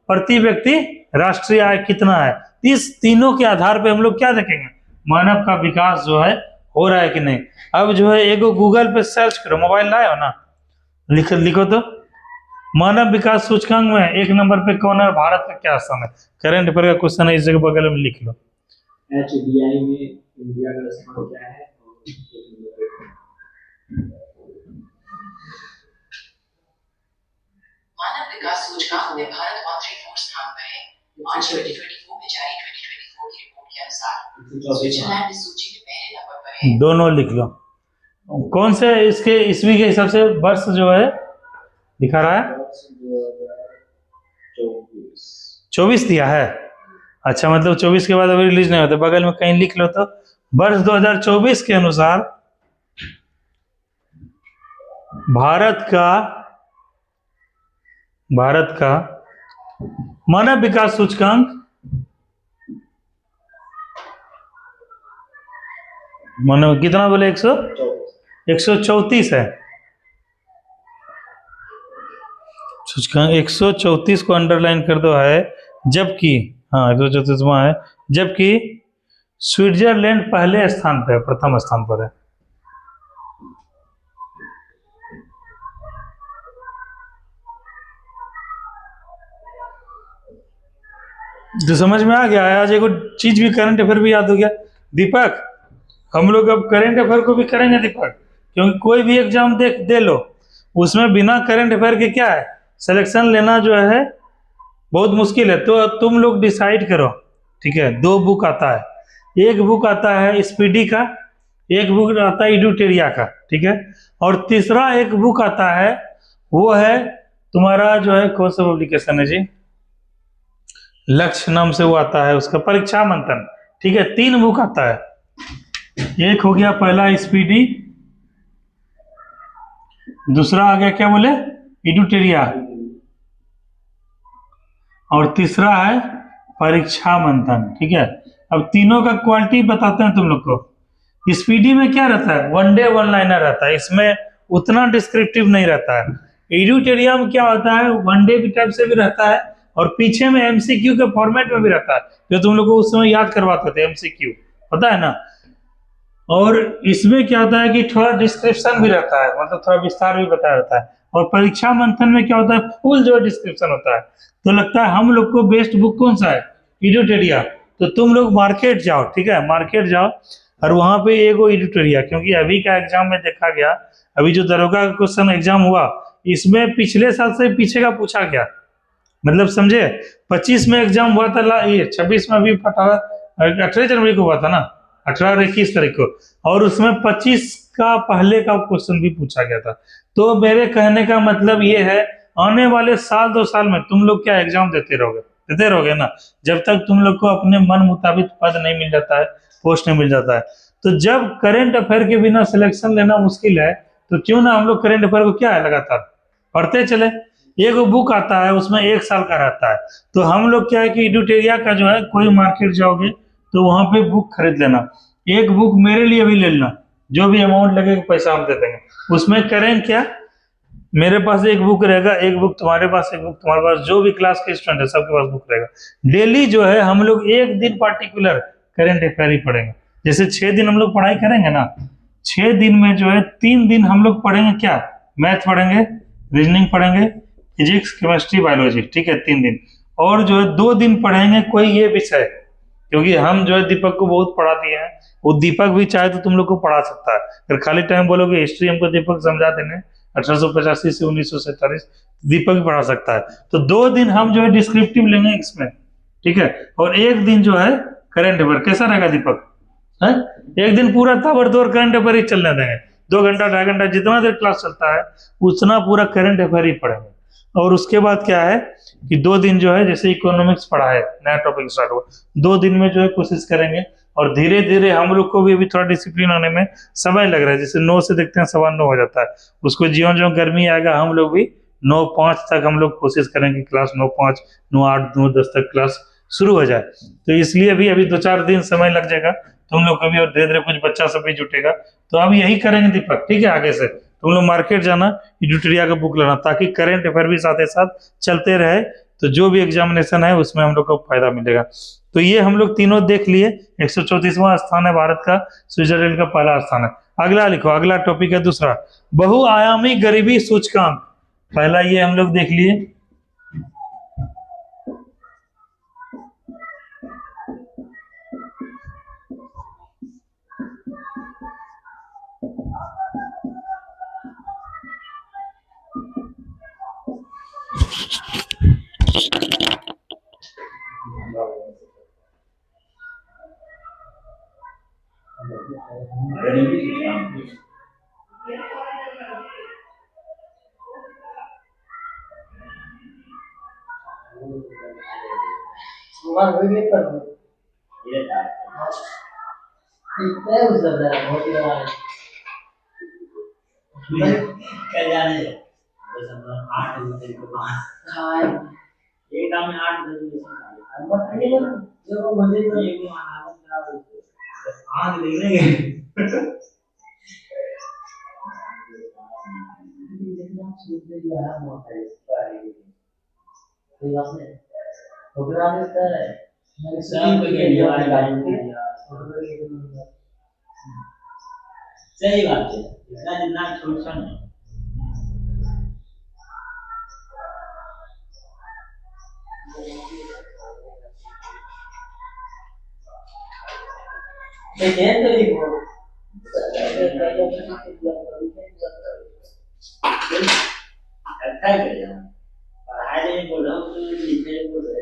प्रति व्यक्ति राष्ट्रीय आय कितना है। इस तीनों के आधार पे हम लोग क्या देखेंगे, मानव का विकास जो है हो रहा है कि नहीं। अब जो है एक गूगल पे सर्च करो, मोबाइल लाए हो ना, लिखो तो मानव विकास सूचकांक में 1 नंबर पे कौन है, भारत का क्या स्थान है? करंट अफेयर का क्वेश्चन है, इस जगह बगल में लिख लो। HDI में इंडिया का स्थान क्या है? और एक नंबर पे मानव विकास सूचकांक में भारत 134 स्थान पर है। मार्च 2024 में जारी 2024 की रिपोर्ट के अनुसार स्विट्जरलैंड इस सूची में पहले नंबर पर है। दोनों लिख लो। कौन से इसके ईस्वी के हिसाब से वर्ष जो है दिखा रहा है? 24 दिया है। अच्छा, मतलब 24 के बाद अभी रिलीज नहीं होता, बगल में कहीं लिख लो तो वर्ष 2024 के अनुसार भारत का मानव विकास सूचकांक मानव कितना बोले? 134 है। सूचकांक 134 को अंडरलाइन कर दो है, जबकि हाँ 134वां है, जबकि स्विट्जरलैंड पहले स्थान पर है, प्रथम स्थान पर है। जो समझ में आ गया है, आज एक चीज भी करंट अफेयर भी याद हो गया। दीपक, हम लोग अब करंट अफेयर को भी करेंगे दीपक, क्योंकि कोई भी एग्जाम दे लो, उसमें बिना करंट अफेयर के क्या है, सिलेक्शन लेना जो है बहुत मुश्किल है। तो तुम लोग डिसाइड करो, ठीक है। 2 बुक आता है, एक बुक आता है स्पीडी का, एक बुक आता है एडुटेरिया का, ठीक है। और तीसरा एक बुक आता है, वो है तुम्हारा जो है कौन सा पब्लिकेशन है जी, लक्ष्य नाम से वो आता है, उसका परीक्षा मंथन, ठीक है। 3 बुक आता है, एक हो गया पहला स्पीडी, दूसरा आ गया क्या बोले एडुटेरिया, और तीसरा है परीक्षा मंथन, ठीक है। अब तीनों का क्वालिटी बताते हैं तुम लोग को। स्पीडी में क्या रहता है, 1 डे 1 लाइनर रहता है, इसमें उतना डिस्क्रिप्टिव नहीं रहता है। एडुटेरिया में क्या होता है, 1 डे की टाइप से भी रहता है, और पीछे में एमसीक्यू के फॉर्मेट में भी रहता है, जो तुम लोग को उस समय याद करवाते थे, एमसीक्यू पता है ना। और इसमें क्या होता है कि थोड़ा डिस्क्रिप्शन भी रहता है, मतलब थोड़ा विस्तार भी बताया रहता है। और परीक्षा मंथन में क्या होता है, फुल जो डिस्क्रिप्शन होता है। तो लगता है हम लोग को बेस्ट बुक कौन सा है, एडुटेरिया। तो तुम लोग मार्केट जाओ, ठीक है, मार्केट जाओ और वहां पे एगो एडुटेरिया, क्योंकि अभी का एग्जाम में देखा गया, अभी जो दरोगा का क्वेश्चन एग्जाम हुआ, इसमें पिछले साल से पीछे का पूछा गया, मतलब समझे। 25 में एग्जाम हुआ था, ये 26 में अभी 18 जनवरी को हुआ था ना, 18 और 21 तारीख को, और उसमें 25 का पहले का क्वेश्चन भी पूछा गया था। तो मेरे कहने का मतलब ये है, आने वाले साल 2 साल में तुम लोग क्या एग्जाम देते रहोगे ना, जब तक तुम लोग को अपने मन मुताबिक पद नहीं मिल जाता है, पोस्ट नहीं मिल जाता है। तो जब करंट अफेयर के बिना सिलेक्शन लेना मुश्किल है, तो क्यों ना हम लोग करंट अफेयर को क्या है लगातार पढ़ते चले। एक बुक आता है, उसमें 1 साल का रहता है। तो हम लोग क्या है कि एडुटेरिया का जो है, कोई मार्केट जाओगे तो वहां पे बुक खरीद लेना, एक बुक मेरे लिए भी ले लेना, जो भी अमाउंट लगेगा पैसा हम दे देंगे। उसमें करें क्या, मेरे पास एक बुक रहेगा, एक बुक तुम्हारे पास, एक बुक तुम्हारे पास, जो भी क्लास के स्टूडेंट है सबके पास बुक रहेगा। डेली जो है हम लोग एक दिन पार्टिकुलर करंट अफेयर ही पढ़ेंगे। जैसे 6 दिन हम लोग पढ़ाई करेंगे ना, 6 दिन में जो है 3 दिन हम लोग पढ़ेंगे क्या, मैथ पढ़ेंगे, रीजनिंग पढ़ेंगे, फिजिक्स, केमिस्ट्री, बायोलॉजी, ठीक है 3 दिन। और जो है 2 दिन पढ़ेंगे कोई ये विषय, क्योंकि हम जो है दीपक को बहुत पढ़ा दिए हैं, वो दीपक भी चाहे तो तुम लोग को पढ़ा सकता है। अगर खाली टाइम बोलोगे हिस्ट्री हमको दीपक समझा देने 1885 से 1947, दीपक भी पढ़ा सकता है। तो 2 दिन हम जो है डिस्क्रिप्टिव लेंगे इसमें, ठीक है, और 1 दिन जो है करंट अफेयर। कैसा रहेगा दीपक है? 1 दिन पूरा ताबड़तोड़ करंट अफेयर ही चलने देंगे, 2 घंटा 2.5 घंटा जितना देर क्लास चलता है उतना पूरा करंट अफेयर ही पढ़ेंगे। और उसके बाद क्या है कि 2 दिन जो है, जैसे इकोनॉमिक्स पढ़ा है, नया टॉपिक स्टार्ट हुआ, 2 दिन में जो है कोशिश करेंगे। और धीरे धीरे हम लोग को भी अभी थोड़ा डिसिप्लिन आने में समय लग रहा है। जैसे 9 से देखते हैं 9:15 हो जाता है, उसको ज्यों ज्यों गर्मी आएगा हम लोग भी 9:05 तक हम लोग कोशिश करेंगे क्लास 9:05, 9:08, 9:10 तक क्लास शुरू हो जाए। तो इसलिए अभी 2-4 दिन समय लग जाएगा तुम लोग को भी, और धीरे धीरे कुछ बच्चा सब भी जुटेगा। तो अब यही करेंगे दीपक, ठीक है। आगे से तुम लोग मार्केट जाना, एडुटेरिया का बुक लेना, ताकि करंट अफेयर भी साथ ही साथ चलते रहे। तो जो भी एग्जामिनेशन है उसमें हम लोग को फायदा मिलेगा। तो ये हम लोग तीनों देख लिए। 134वां स्थान है भारत का, स्विट्जरलैंड का पहला स्थान है। अगला लिखो, अगला टॉपिक है दूसरा, बहुआयामी गरीबी सूचकांक। पहला ये हम लोग देख लिए। सुबह हो गई पर ये इतना उस दर्द है बहुत ही बड़ा कल जाने बस हम 8 बजे को खाए एक काम में 8 बजे हम खाने को जब वो मुझे ये को आनंद का आग देखने गए जितना सूझ गया है बहुत है कोई बात नहीं प्रोग्राम होता है मैंने सब के लिए वाली सही बात है इसका जितना छोड़ सा नहीं देखिए तो लिखो अच्छा है क्या पढ़ाई नहीं बोल रहा हूँ लिखे बोल रहे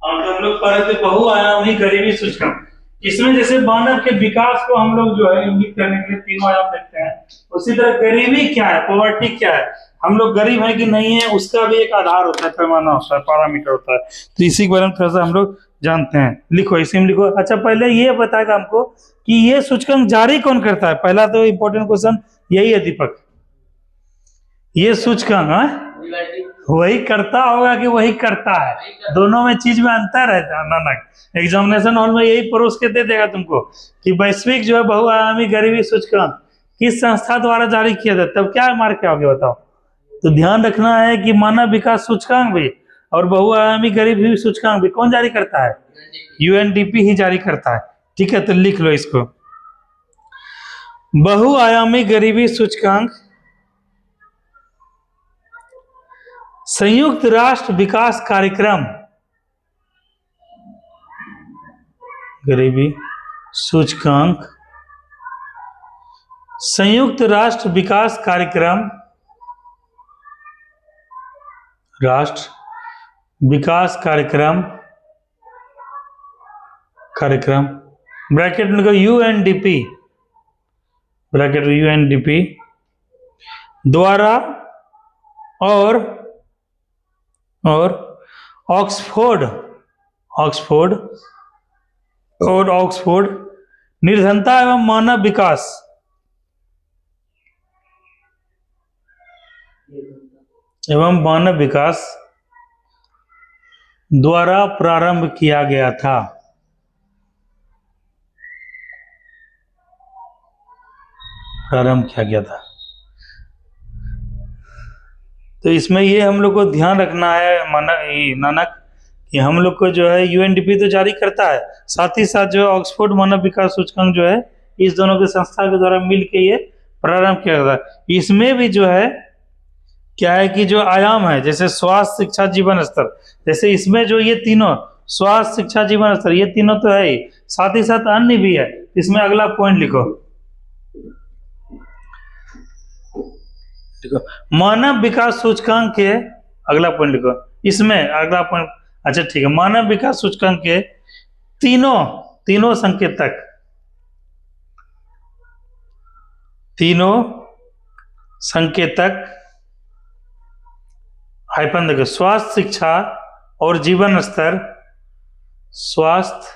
और हम लोग पढ़े थे बहुआयामी गरीबी सूचकांक। इसमें जैसे मानव के विकास को हम लोग जो है इंगित करने के लिए तीनों आयाम देखते हैं, उसी तरह गरीबी क्या है, पॉवर्टी क्या है, हम लोग गरीब है कि नहीं है, उसका भी एक आधार होता है, पैमाना होता है, पैरामीटर होता है। तो इसी के बारे में थोड़ा सा हम लोग जानते हैं। लिखो, इसी में लिखो। अच्छा, पहले ये बताएगा हमको कि ये सूचकांक जारी कौन करता है। पहला तो इंपॉर्टेंट क्वेश्चन यही है दीपक, ये सूचकांक वही करता होगा कि वही करता है, दोनों में चीज में अंतर है नानक। एग्जामिनेशन हॉल में यही परोस के दे देगा तुमको कि वैश्विक जो है बहुआयामी गरीबी सूचकांक किस संस्था द्वारा जारी किया जाता है, तब क्या मार्क क्या होगा बताओ। तो ध्यान रखना है कि मानव विकास सूचकांक भी और बहुआयामी गरीबी सूचकांक भी कौन जारी करता है, यूएनडीपी ही जारी करता है। ठीक है, तो लिख लो इसको। बहुआयामी गरीबी सूचकांक संयुक्त राष्ट्र विकास कार्यक्रम गरीबी सूचकांक संयुक्त राष्ट्र विकास कार्यक्रम राष्ट्र विकास कार्यक्रम ब्रैकेट में लिखो यूएनडीपी, ब्रैकेट में यूएनडीपी द्वारा और ऑक्सफोर्ड निर्धनता एवं मानव विकास द्वारा प्रारंभ किया गया था। तो इसमें ये हम लोग को ध्यान रखना है नानक कि हम लोग को जो है यूएनडीपी तो जारी करता है, साथ ही साथ जो है ऑक्सफोर्ड मानव विकास सूचकांक जो है इस दोनों के संस्था के द्वारा मिलकर ये प्रारंभ किया गया था। इसमें भी जो है क्या है कि जो आयाम है जैसे स्वास्थ्य, शिक्षा, जीवन स्तर, जैसे इसमें जो ये तीनों स्वास्थ्य, शिक्षा, जीवन स्तर ये तीनों तो है ही, साथ ही साथ अन्य भी है। इसमें अगला पॉइंट लिखो, मानव विकास सूचकांक के अगला पॉइंट लिखो। इसमें अगला पॉइंट, अच्छा ठीक है, मानव विकास सूचकांक के तीनों संकेतक हाइपन देखो, स्वास्थ्य, शिक्षा और जीवन स्तर, स्वास्थ्य,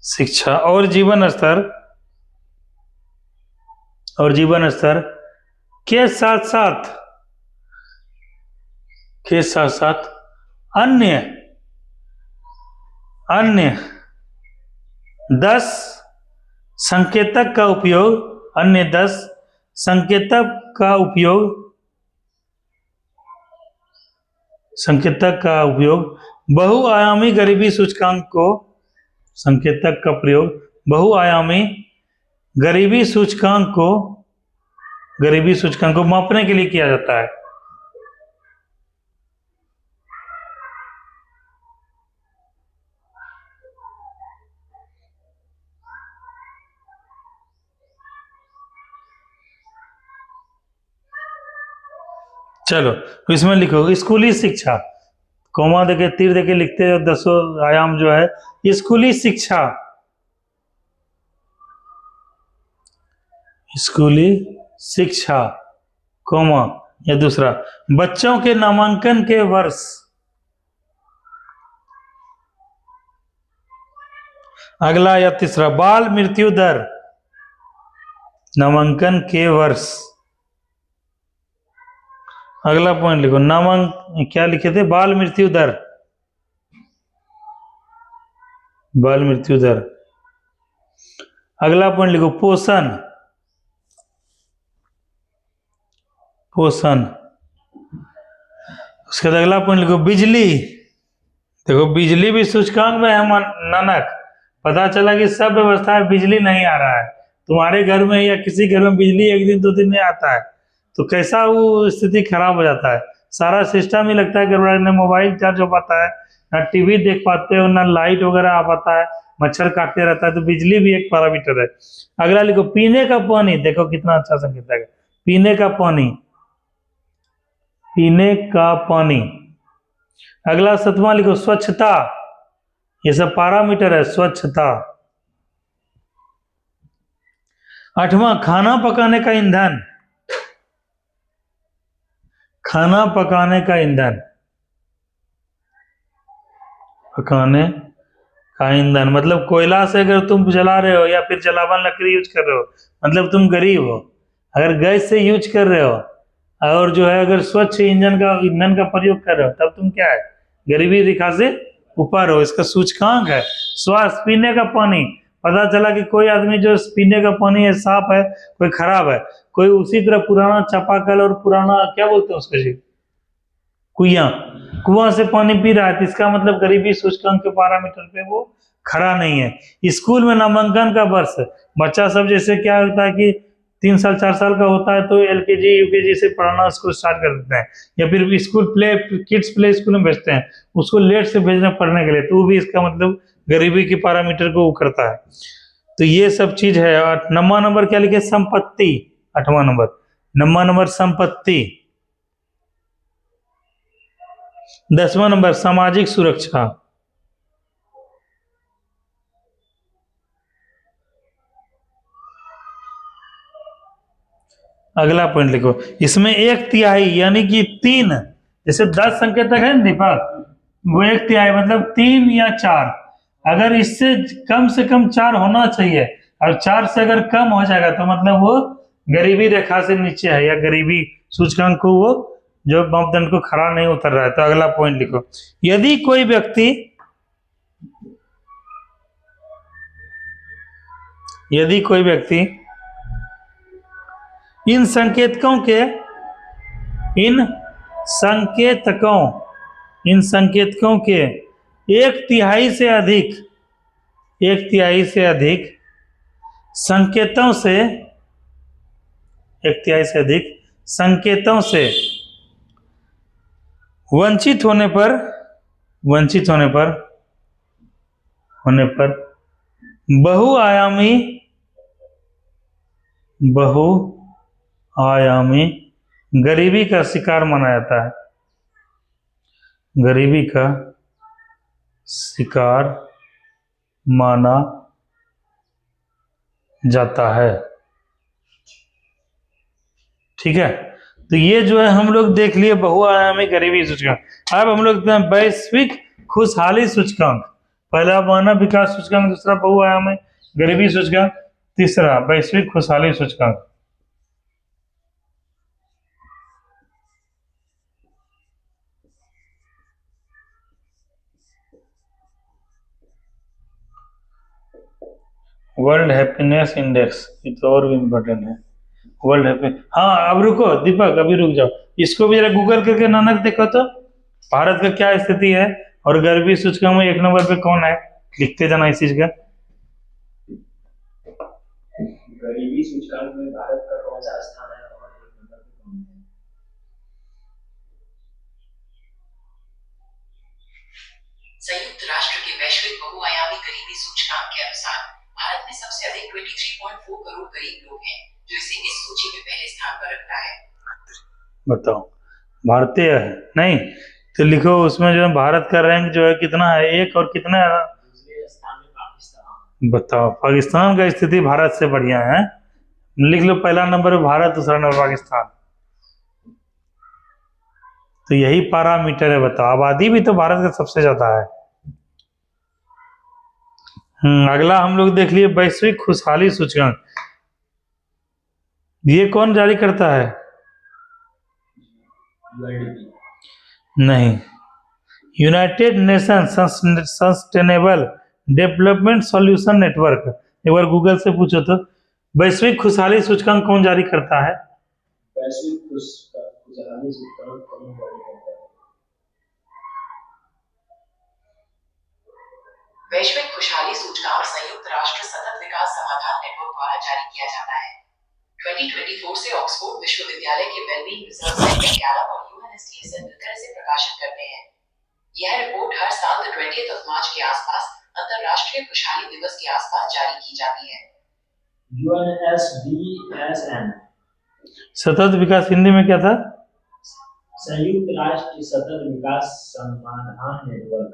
शिक्षा और जीवन स्तर के साथ साथ अन्य 10 संकेतक का उपयोग बहुआयामी गरीबी सूचकांक को संकेतक का प्रयोग बहुआयामी गरीबी सूचकांक को मापने के लिए किया जाता है। चलो इसमें लिखो स्कूली शिक्षा, कोमा देके तीर देके लिखते हो 10 आयाम जो है स्कूली शिक्षा, स्कूली शिक्षा कोमा या दूसरा बच्चों के नामांकन के वर्ष, अगला या तीसरा बाल मृत्यु दर, नामांकन के वर्ष, अगला पॉइंट लिखो क्या लिखे थे बाल मृत्यु दर, बाल मृत्यु दर, अगला पॉइंट लिखो पोषण, पोषण, उसके बाद अगला पॉइंट लिखो बिजली। देखो बिजली भी सूचकांक में है नानक, पता चला कि सब व्यवस्था है बिजली नहीं आ रहा है तुम्हारे घर में या किसी घर में बिजली एक दिन 2 दिन में आता है तो कैसा वो स्थिति खराब हो जाता है, सारा सिस्टम ही लगता है गड़बड़ा, ना मोबाइल चार्ज हो पाता है, ना टीवी देख पाते हो, ना लाइट वगैरह आ पाता है, मच्छर काटते रहता है, तो बिजली भी एक पैरामीटर है। अगला लिखो पीने का पानी, देखो कितना अच्छा संकेत है, पीने का पानी, पीने का पानी। अगला 7वां लिखो स्वच्छता, ये सब पैरामीटर है स्वच्छता। 8वां खाना पकाने का ईंधन, खाना पकाने का ईंधन, पकाने का ईंधन मतलब कोयला से अगर तुम जला रहे हो या फिर जलावन लकड़ी यूज कर रहे हो मतलब तुम गरीब हो। अगर गैस से यूज कर रहे हो और जो है अगर स्वच्छ ईंधन का प्रयोग कर रहे हो तब तुम क्या है गरीबी रेखा से ऊपर हो। इसका सूचकांक है स्वास्थ्य, पीने का पानी। पता चला कि कोई आदमी जो पीने का पानी है साफ है, कोई खराब है, कोई उसी तरह पुराना चापाकल और पुराना क्या बोलते हैं उसको जी कुआं से पानी पी रहा है, तो इसका मतलब गरीबी सूचकांक के पैरामीटर पे वो खड़ा नहीं है। स्कूल में नामांकन का वर्ष, बच्चा सब जैसे क्या होता है कि 3 साल 4 साल का होता है तो LKG UKG से पढ़ाना उसको स्टार्ट कर देते हैं या फिर स्कूल किड्स प्ले स्कूल में भेजते हैं, उसको लेट से भेजना पढ़ने के लिए, तो वो भी इसका मतलब गरीबी के पैरामीटर को वो करता है। तो ये सब चीज है। 9वां नंबर क्या लिखे संपत्ति, 8वां नंबर 9वां नंबर संपत्ति। 10वां नंबर सामाजिक सुरक्षा। अगला पॉइंट लिखो, इसमें 1/3 यानी कि 3, जैसे 10 संकेतक है दीपक, वो 1/3 मतलब 3 या 4, अगर इससे कम से कम 4 होना चाहिए और 4 से अगर कम हो जाएगा तो मतलब वो गरीबी रेखा से नीचे है या गरीबी सूचकांक को वो जो मापदंड को खड़ा नहीं उतर रहा है। तो अगला पॉइंट लिखो, यदि कोई व्यक्ति इन संकेतकों के 1/3 से अधिक संकेतों से वंचित होने पर बहुआयामी गरीबी का शिकार माना जाता है, गरीबी का शिकार माना जाता है। ठीक है, तो ये जो है हम लोग देख लिए बहुआयामी गरीबी सूचकांक। अब हम लोग वैश्विक खुशहाली सूचकांक, पहला मानव विकास सूचकांक, दूसरा बहुआयामी गरीबी सूचकांक, तीसरा वैश्विक खुशहाली सूचकांक। वर्ल्ड हैप्पीनेस इंडेक्स, ये तो और भी इम्पोर्टेंट है। वर्ल्ड हैप्पी, हाँ अब रुको दीपक, अभी रुक जाओ, इसको भी जरा गूगल करके नानक देखो तो भारत का क्या स्थिति है और गरीबी सूचकांक में 1 नंबर पे कौन है। लिखते जाना इस चीज का। गरीबी सूचकांक में भारत का कौन सा स्थान है और एक नंबर पे कौन है? संयुक्त राष्ट्र के वैश्विक बहुआयामी गरीबी सूचकांक के अनुसार भारत में सबसे अधिक 23.4 करोड़ गरीब लोग हैं, जो इसे इस सूची में पहले स्थान पर रखता है। बताओ, भारतीय है नहीं तो लिखो उसमें जो है भारत का रैंक जो है कितना है, एक और कितना है? दूसरे स्थान में पाकिस्तान। बताओ, पाकिस्तान का स्थिति भारत से बढ़िया है। लिख लो, पहला नंबर है भारत, दूसरा नंबर पाकिस्तान। तो यही पैरामीटर है। बताओ, आबादी भी तो भारत का सबसे ज्यादा है। अगला हम लोग देख लिए वैश्विक खुशहाली सूचकांक। ये कौन जारी करता है? UNDP। नहीं, United nation sustainable development solution network. एक बार गूगल से पूछो तो वैश्विक खुशहाली सूचकांक कौन जारी करता है? वैश्विक खुशहाली सूचकांक कौन जारी करता है? वैश्विक खुशहाली सूचकांक संयुक्त राष्ट्र सतत विकास समाधान नेटवर्क द्वारा जारी किया जाता है। 2024 से ऑक्सफोर्ड विश्वविद्यालय के वेलबींग रिसर्च सेंटर गैलप और UNSTSL मिलकर इसे प्रकाशित करते हैं। यह रिपोर्ट हर साल 20 मार्च के आसपास अंतरराष्ट्रीय खुशहाली दिवस के आसपास जारी की जाती है। UNSDSN। सतत विकास हिंदी में क्या था? संयुक्त राष्ट्र सतत विकास समाधान नेटवर्क।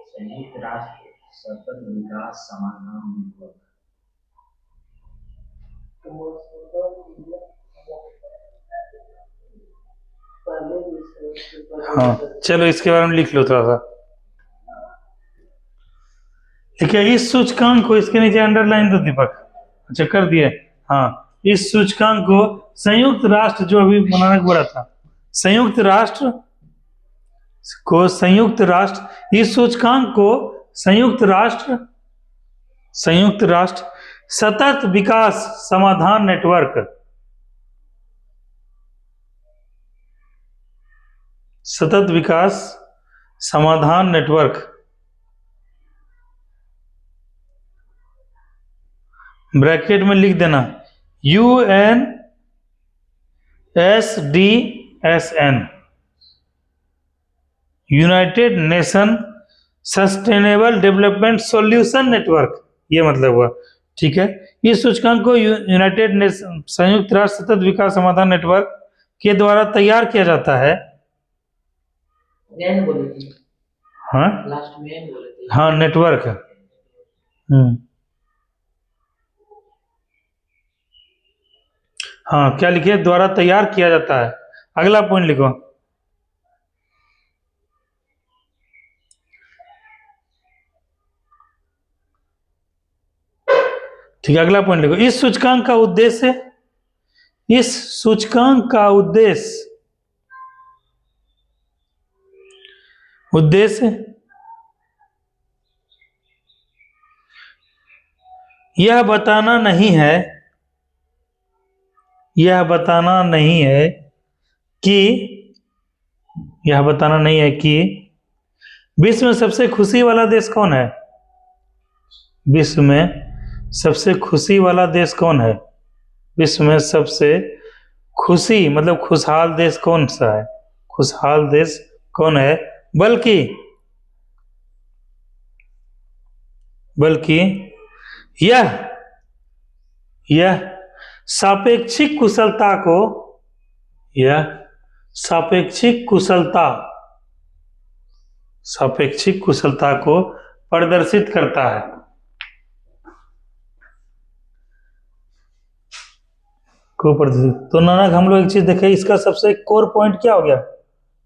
संयुक्त राष्ट्र सतत विकास समाधान नेटवर्क। हाँ, चलो इसके बारे में लिख लो थोड़ा सा। ठीक है, इस सूचकांक को इसके नीचे अंडरलाइन दो दीपक। अच्छा, कर दिए। हाँ, इस सूचकांक को संयुक्त राष्ट्र, जो अभी बनाने को बोला था, संयुक्त राष्ट्र इस सूचकांक को संयुक्त राष्ट्र सतत विकास समाधान नेटवर्क, सतत विकास समाधान नेटवर्क ब्रैकेट में लिख देना UNSDSN, United nation sustainable development solution network, ये मतलब हुआ। ठीक है, इस सूचकांक को यूनाइटेड नेशन संयुक्त राष्ट्र सतत विकास समाधान नेटवर्क के द्वारा तैयार किया जाता है। हाँ लास्ट में बोले थे। हाँ, नेटवर्क। हाँ, क्या लिखे? द्वारा तैयार किया जाता है। अगला पॉइंट लिखो। ठीक है, अगला पॉइंट लिखो। इस सूचकांक का उद्देश्य यह बताना नहीं है कि विश्व में सबसे खुशी वाला देश कौन है? विश्व में सबसे खुशी वाला देश कौन है? विश्व में सबसे खुशी मतलब खुशहाल देश कौन सा है? खुशहाल देश कौन है? बल्कि यह सापेक्षिक कुशलता को प्रदर्शित करता है। तो नानक हम लोग एक चीज देखें, इसका सबसे कोर पॉइंट क्या हो गया?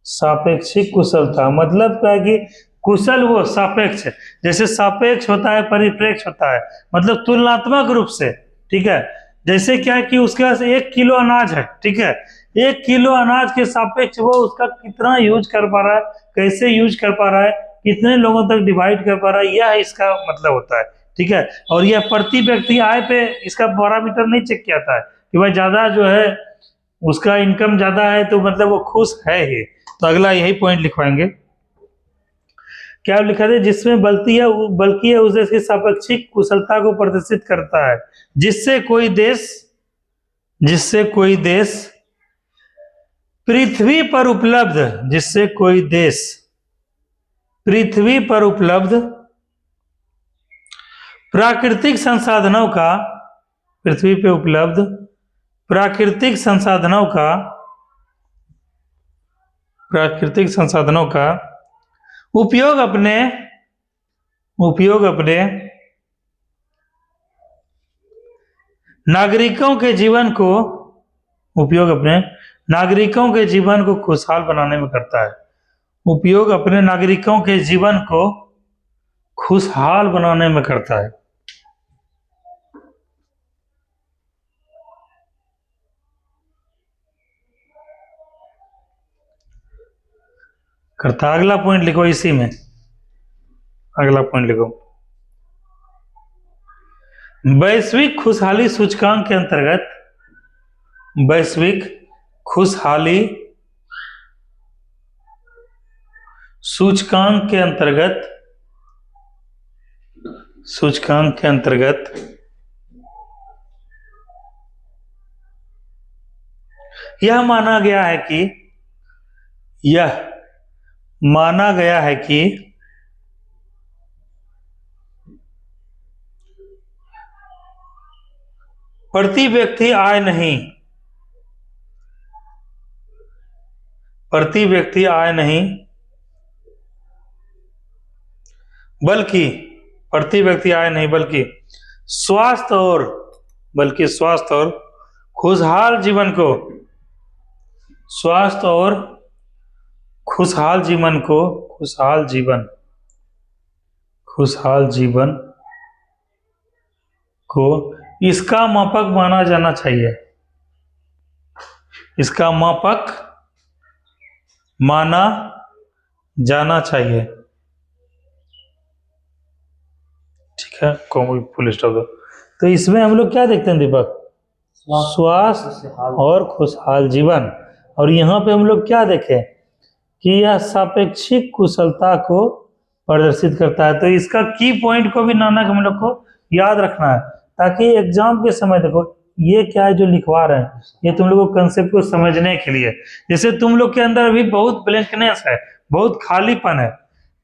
सापेक्षिक कुशलता। मतलब क्या है कि कुशल वो सापेक्ष है, जैसे सापेक्ष होता है परिप्रेक्ष्य होता है, मतलब तुलनात्मक रूप से। ठीक है, जैसे क्या है कि उसके पास 1 किलो अनाज है, ठीक है, 1 किलो अनाज के सापेक्ष वो उसका कितना यूज कर पा रहा है, कैसे यूज कर पा रहा है, कितने लोगों तक डिवाइड कर पा रहा है, यह इसका मतलब होता है। ठीक है, और यह प्रति व्यक्ति आय पे इसका पैरामीटर नहीं चेक किया जाता है कि भाई ज्यादा जो है उसका इनकम ज्यादा है तो मतलब वो खुश है ही। तो अगला यही पॉइंट लिखवाएंगे। क्या लिखा है? जिसमें बल्कि है उस देश की सापेक्षिक कुशलता को प्रदर्शित करता है, जिससे कोई देश पृथ्वी पर उपलब्ध जिससे कोई देश पृथ्वी पर उपलब्ध प्राकृतिक संसाधनों का पृथ्वी पे उपलब्ध प्राकृतिक संसाधनों का उपयोग अपने नागरिकों के जीवन को खुशहाल बनाने में करता है। उपयोग अपने नागरिकों के जीवन को खुशहाल बनाने में करता है। अगला पॉइंट लिखो, इसी में अगला पॉइंट लिखो। वैश्विक खुशहाली सूचकांक के अंतर्गत यह माना गया है कि प्रति व्यक्ति आय नहीं बल्कि स्वास्थ्य और खुशहाल जीवन को इसका मापक माना जाना चाहिए। ठीक है, फुल स्टॉप दो। तो इसमें हम लोग क्या देखते हैं दीपक? स्वास्थ्य और खुशहाल जीवन। और यहाँ पे हम लोग क्या देखें कि यह सापेक्षिक कुशलता को प्रदर्शित करता है। तो इसका की पॉइंट को भी नानक हम लोग को याद रखना है, ताकि एग्जाम के समय देखो ये क्या है जो लिखवा रहे हैं, ये तुम लोग को कंसेप्ट को समझने के लिए। जैसे तुम लोग के अंदर अभी बहुत ब्लैंकनेस है, बहुत खालीपन है,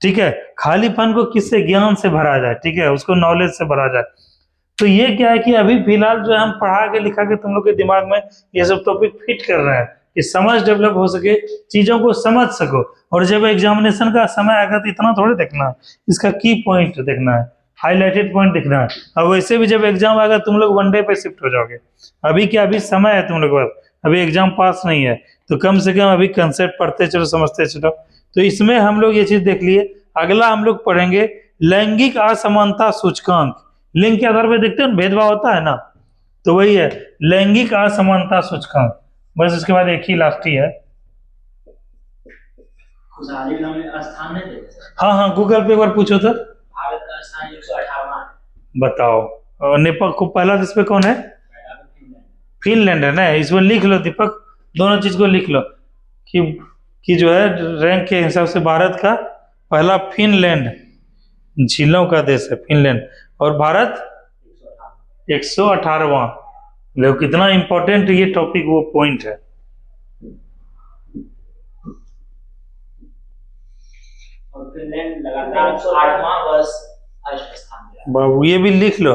ठीक है। खालीपन को किससे? ज्ञान से भरा जाए, ठीक है, उसको नॉलेज से भरा जाए। तो ये क्या है कि अभी फिलहाल जो हम पढ़ा के लिखा के तुम लोग के दिमाग में ये सब टॉपिक फिट कर रहे हैं कि समझ डेवलप हो सके, चीजों को समझ सको। और जब एग्जामिनेशन का समय आएगा तो इतना थोड़े देखना है, इसका की पॉइंट देखना है, हाईलाइटेड पॉइंट देखना है। अब वैसे भी जब एग्जाम आएगा तुम लोग वनडे पे शिफ्ट हो जाओगे। अभी क्या, अभी समय है तुम लोग के पास, अभी एग्जाम पास नहीं है, तो कम से कम अभी कंसेप्ट पढ़ते चलो, समझते चलो। तो इसमें हम लोग ये चीज देख लिए। अगला हम लोग पढ़ेंगे लैंगिक असमानता सूचकांक। लिंग के आधार पर देखते हैं भेदभाव होता है ना, तो वही है लैंगिक असमानता सूचकांक। बस उसके बाद एक ही लास्ट ही है। खुशहाली में हमें स्थान नहीं देते। हाँ, गूगल पे एक बार पूछो तो। भारत का स्थान 118वां है। बताओ नेपाल को पहला देश पे कौन है? फिनलैंड है ना। इसमें लिख लो दीपक, दोनों चीज को लिख लो कि जो है रैंक के हिसाब से भारत का पहला फिनलैंड, झीलों का देश है फिनलैंड, और भारत 118वां। देखो कितना इंपॉर्टेंट ये टॉपिक, वो पॉइंट है। और फिनलैंड लगातार 108वां वर्ष फर्स्ट स्थान पे। बाबू ये भी लिख लो,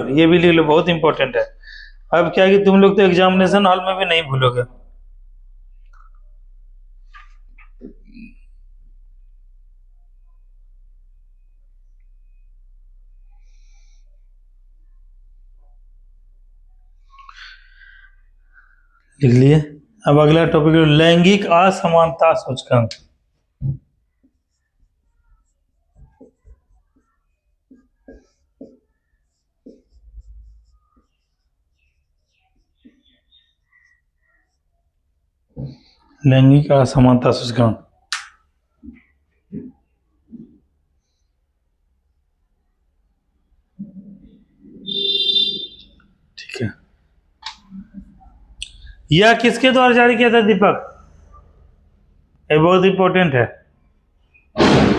बहुत इंपॉर्टेंट है। अब क्या है कि तुम लोग तो एग्जामिनेशन हॉल में भी नहीं भूलोगे। लिख लिए। अब अगला टॉपिक लैंगिक असमानता सूचकांक। लैंगिक असमानता सूचकांक, ठीक है। यह किसके द्वारा जारी किया था दीपक? ये बहुत इंपॉर्टेंट है।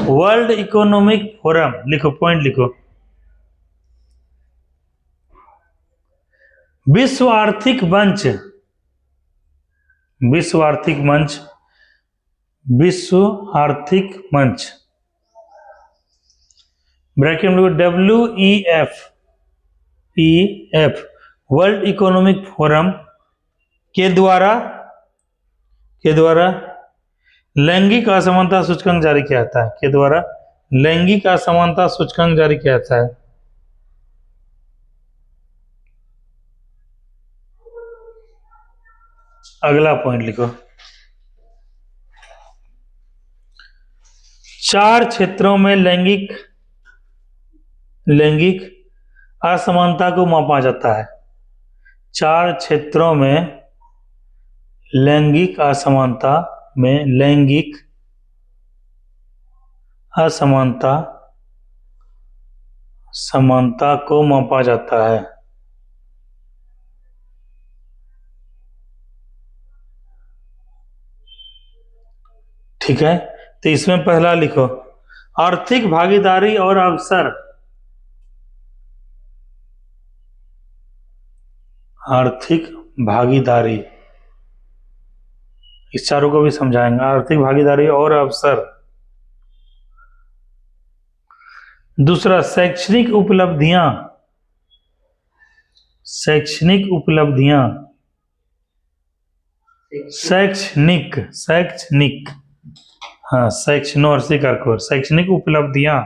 वर्ल्ड इकोनॉमिक फोरम, लिखो, पॉइंट लिखो। विश्व आर्थिक मंच, विश्व आर्थिक मंच, विश्व आर्थिक मंच, ब्रैकेट में WEF, वर्ल्ड इकोनॉमिक फोरम के द्वारा लैंगिक असमानता सूचकांक जारी किया जाता है, के द्वारा लैंगिक असमानता सूचकांक जारी किया जाता है। अगला पॉइंट लिखो। 4 क्षेत्रों में लैंगिक असमानता को मापा जाता है। 4 क्षेत्रों में लैंगिक असमानता समानता को मापा जाता है। ठीक है, तो इसमें पहला लिखो, आर्थिक भागीदारी और अवसर। आर्थिक भागीदारी, इस चारों को भी समझाएंगे। आर्थिक भागीदारी और अवसर। दूसरा, शैक्षणिक उपलब्धियां, शैक्षणिक उपलब्धियां, शैक्षणिक, हाँ, शैक्षणिक उपलब्धियां।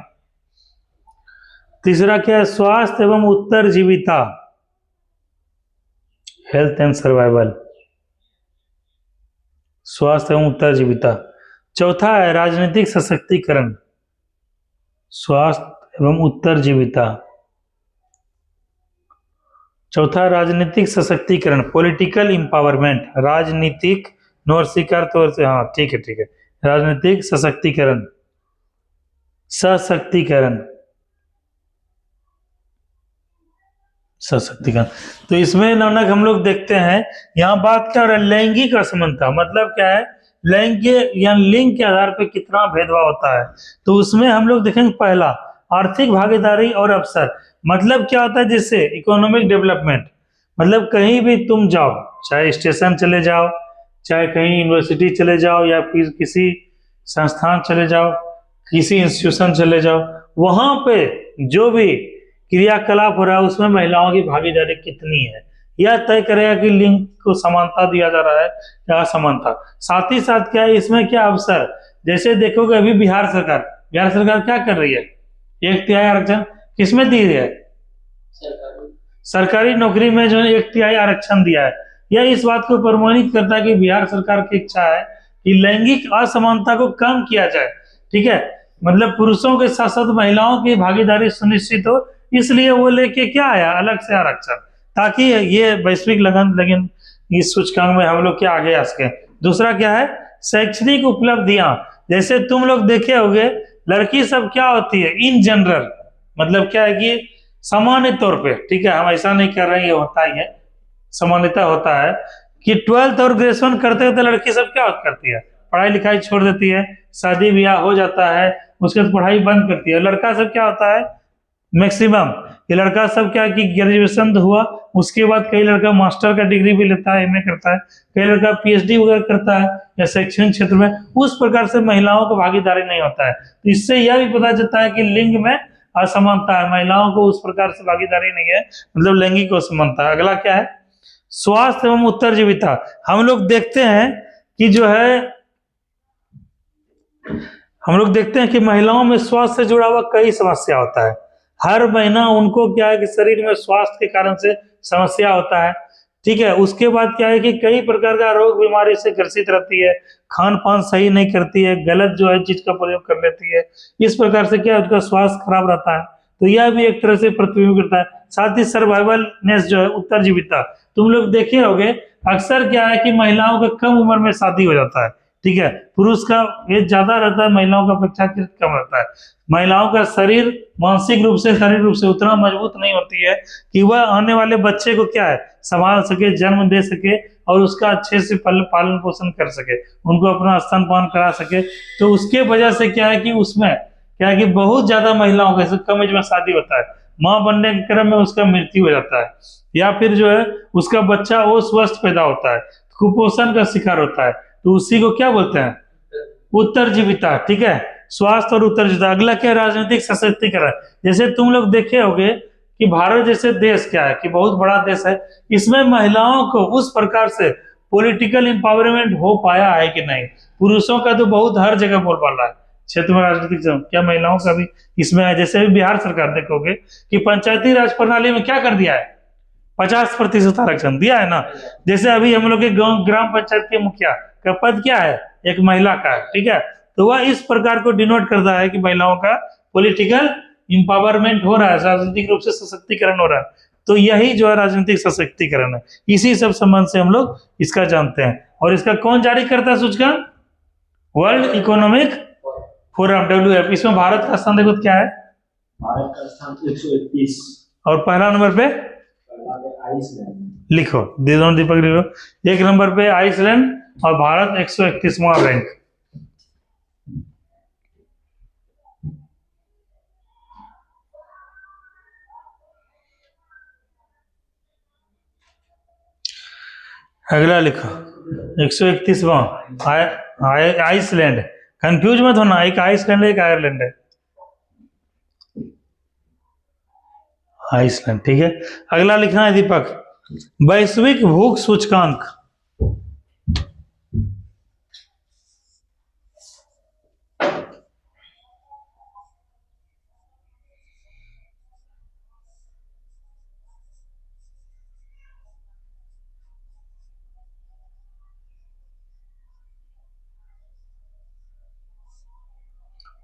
तीसरा क्या है? स्वास्थ्य एवं उत्तरजीविता, हेल्थ एंड सर्वाइवल, स्वास्थ्य एवं उत्तरजीविता। चौथा है राजनीतिक सशक्तिकरण, स्वास्थ्य एवं उत्तरजीविता। चौथा राजनीतिक सशक्तिकरण, पॉलिटिकल इंपावरमेंट, राजनीतिक नौरसिकार तौर से, हाँ ठीक है, राजनीतिक सशक्तिकरण, सशक्तिकरण। तो इसमें नौनक हम लोग देखते हैं, यहाँ बात क्या हो रहा है? लैंगिक असमानता, मतलब क्या है? लिंग के आधार पर कितना भेदभाव होता है। तो उसमें हम लोग देखेंगे पहला, आर्थिक भागीदारी और अवसर, मतलब क्या होता है? जैसे इकोनॉमिक डेवलपमेंट, मतलब कहीं भी तुम जाओ, चाहे स्टेशन चले जाओ, चाहे कहीं यूनिवर्सिटी चले जाओ, या फिर किसी संस्थान चले जाओ, किसी इंस्टीट्यूशन चले जाओ, वहां पे जो भी क्रियाकलाप हो रहा है उसमें महिलाओं की भागीदारी कितनी है, यह तय करेगा कि लिंग को समानता दिया जा रहा है या असमानता। साथ ही साथ क्या है इसमें? क्या अवसर, जैसे देखोगे अभी बिहार सरकार क्या कर रही है? 1/3 आरक्षण किसमें दी है? सरकारी नौकरी में जो है 1/3 आरक्षण दिया है। यह इस बात को प्रमाणित करता है कि बिहार सरकार की इच्छा है कि लैंगिक असमानता को कम किया जाए। ठीक है, मतलब पुरुषों के साथ साथ महिलाओं की भागीदारी सुनिश्चित हो, इसलिए वो लेके क्या आया? अलग से आरक्षण, ताकि ये वैश्विक लगन इस सूचकांक में हम लोग के आगे आ सके। दूसरा क्या है? शैक्षणिक उपलब्धियां, जैसे तुम लोग देखे होंगे लड़की सब क्या होती है इन जनरल, मतलब क्या है कि सामान्य तौर पे, ठीक है, हम ऐसा नहीं कर रहे हैं, ये होता ही है, सामान्यता होता है कि 12th और ग्रेजुएशन करते करते लड़की सब क्या करती है? पढ़ाई लिखाई छोड़ देती है, शादी ब्याह हो जाता है, उसके बाद पढ़ाई बंद करती है। लड़का सब क्या होता है? मैक्सिमम ये लड़का सब क्या कि ग्रेजुएशन हुआ, उसके बाद कई लड़का मास्टर का डिग्री भी लेता है, MA करता है, कई लड़का PhD वगैरह करता है, या शैक्षणिक क्षेत्र में उस प्रकार से महिलाओं को भागीदारी नहीं होता है। तो इससे यह भी पता चलता है कि लिंग में असमानता है, महिलाओं को उस प्रकार से भागीदारी नहीं है, मतलब लैंगिक असमानता। अगला क्या है? स्वास्थ्य एवं उत्तरजीविता। हम लोग देखते हैं कि जो है हम लोग देखते हैं कि महिलाओं में स्वास्थ्य से जुड़ा हुआ कई समस्या होता है। हर महीना उनको क्या है कि शरीर में स्वास्थ्य के कारण से समस्या होता है। ठीक है, उसके बाद क्या है कि कई प्रकार का रोग बीमारी से ग्रसित रहती है, खान पान सही नहीं करती है, गलत जो है चीज का प्रयोग कर लेती है, इस प्रकार से क्या उनका स्वास्थ्य खराब रहता है। तो यह भी एक तरह से प्रतिबिंब करता है। साथ ही सर्वाइवलनेस जो है, उत्तरजीविता, तुम लोग देखे होंगे अक्सर क्या है कि महिलाओं का कम उम्र में शादी हो जाता है, ठीक है। पुरुष का एज ज्यादा रहता है, महिलाओं का अपेक्षाकृत कम रहता है। महिलाओं का शरीर मानसिक रूप से, शारीरिक रूप से उतना मजबूत नहीं होती है कि वह आने वाले बच्चे को क्या है संभाल सके, जन्म दे सके और उसका अच्छे से पालन पोषण कर सके, उनको अपना स्तनपान करा सके। तो उसके वजह से क्या है कि उसमें क्या है कि बहुत ज्यादा महिलाओं का कम एज में शादी होता है, माँ बनने के क्रम में उसका मृत्यु हो जाता है, या फिर जो है उसका बच्चा वो स्वस्थ पैदा होता है, कुपोषण का शिकार होता है, तो उसी को क्या बोलते हैं उत्तरजीविता। ठीक है, स्वास्थ्य और उत्तरजीविता। अगला क्या राजनीतिक सशक्तिकरण। जैसे तुम लोग देखे होंगे कि भारत जैसे देश क्या है कि बहुत बड़ा देश है, इसमें महिलाओं को उस प्रकार से पॉलिटिकल एम्पावरमेंट हो पाया है कि नहीं। पुरुषों का तो बहुत हर जगह बोलबाला है क्षेत्र में राजनीतिक क्या महिलाओं का भी इसमें है। जैसे भी बिहार सरकार देखोगे कि पंचायती राज प्रणाली में क्या कर दिया है 50% आरक्षण दिया है ना। जैसे अभी हम लोग के गांव ग्राम पंचायत के मुखिया का पद क्या है एक महिला का है, ठीक है। तो वह इस प्रकार को डिनोट करता है कि महिलाओं का पॉलिटिकल इंपावरमेंट हो रहा है, राजनीतिक रूप से सशक्तिकरण हो रहा है। तो यही जो है राजनीतिक सशक्तिकरण है, इसी सब संबंध से हम लोग इसका जानते हैं। और इसका कौन जारी करता है सूचकांक वर्ल्ड इकोनॉमिक फोरम WF। इसमें भारत का स्थान देखो क्या है, भारत का स्थान 131 और पहला नंबर पे आइसलैंड। लिखो दोनों दीपक लिखो, एक नंबर पे आइसलैंड और भारत 131वां रैंक। अगला लिखो 131वां आइसलैंड। कंफ्यूज मत होना, एक आइसलैंड है एक आयरलैंड है। आइसलैंड, ठीक है। अगला लिखना है दीपक वैश्विक भूख सूचकांक।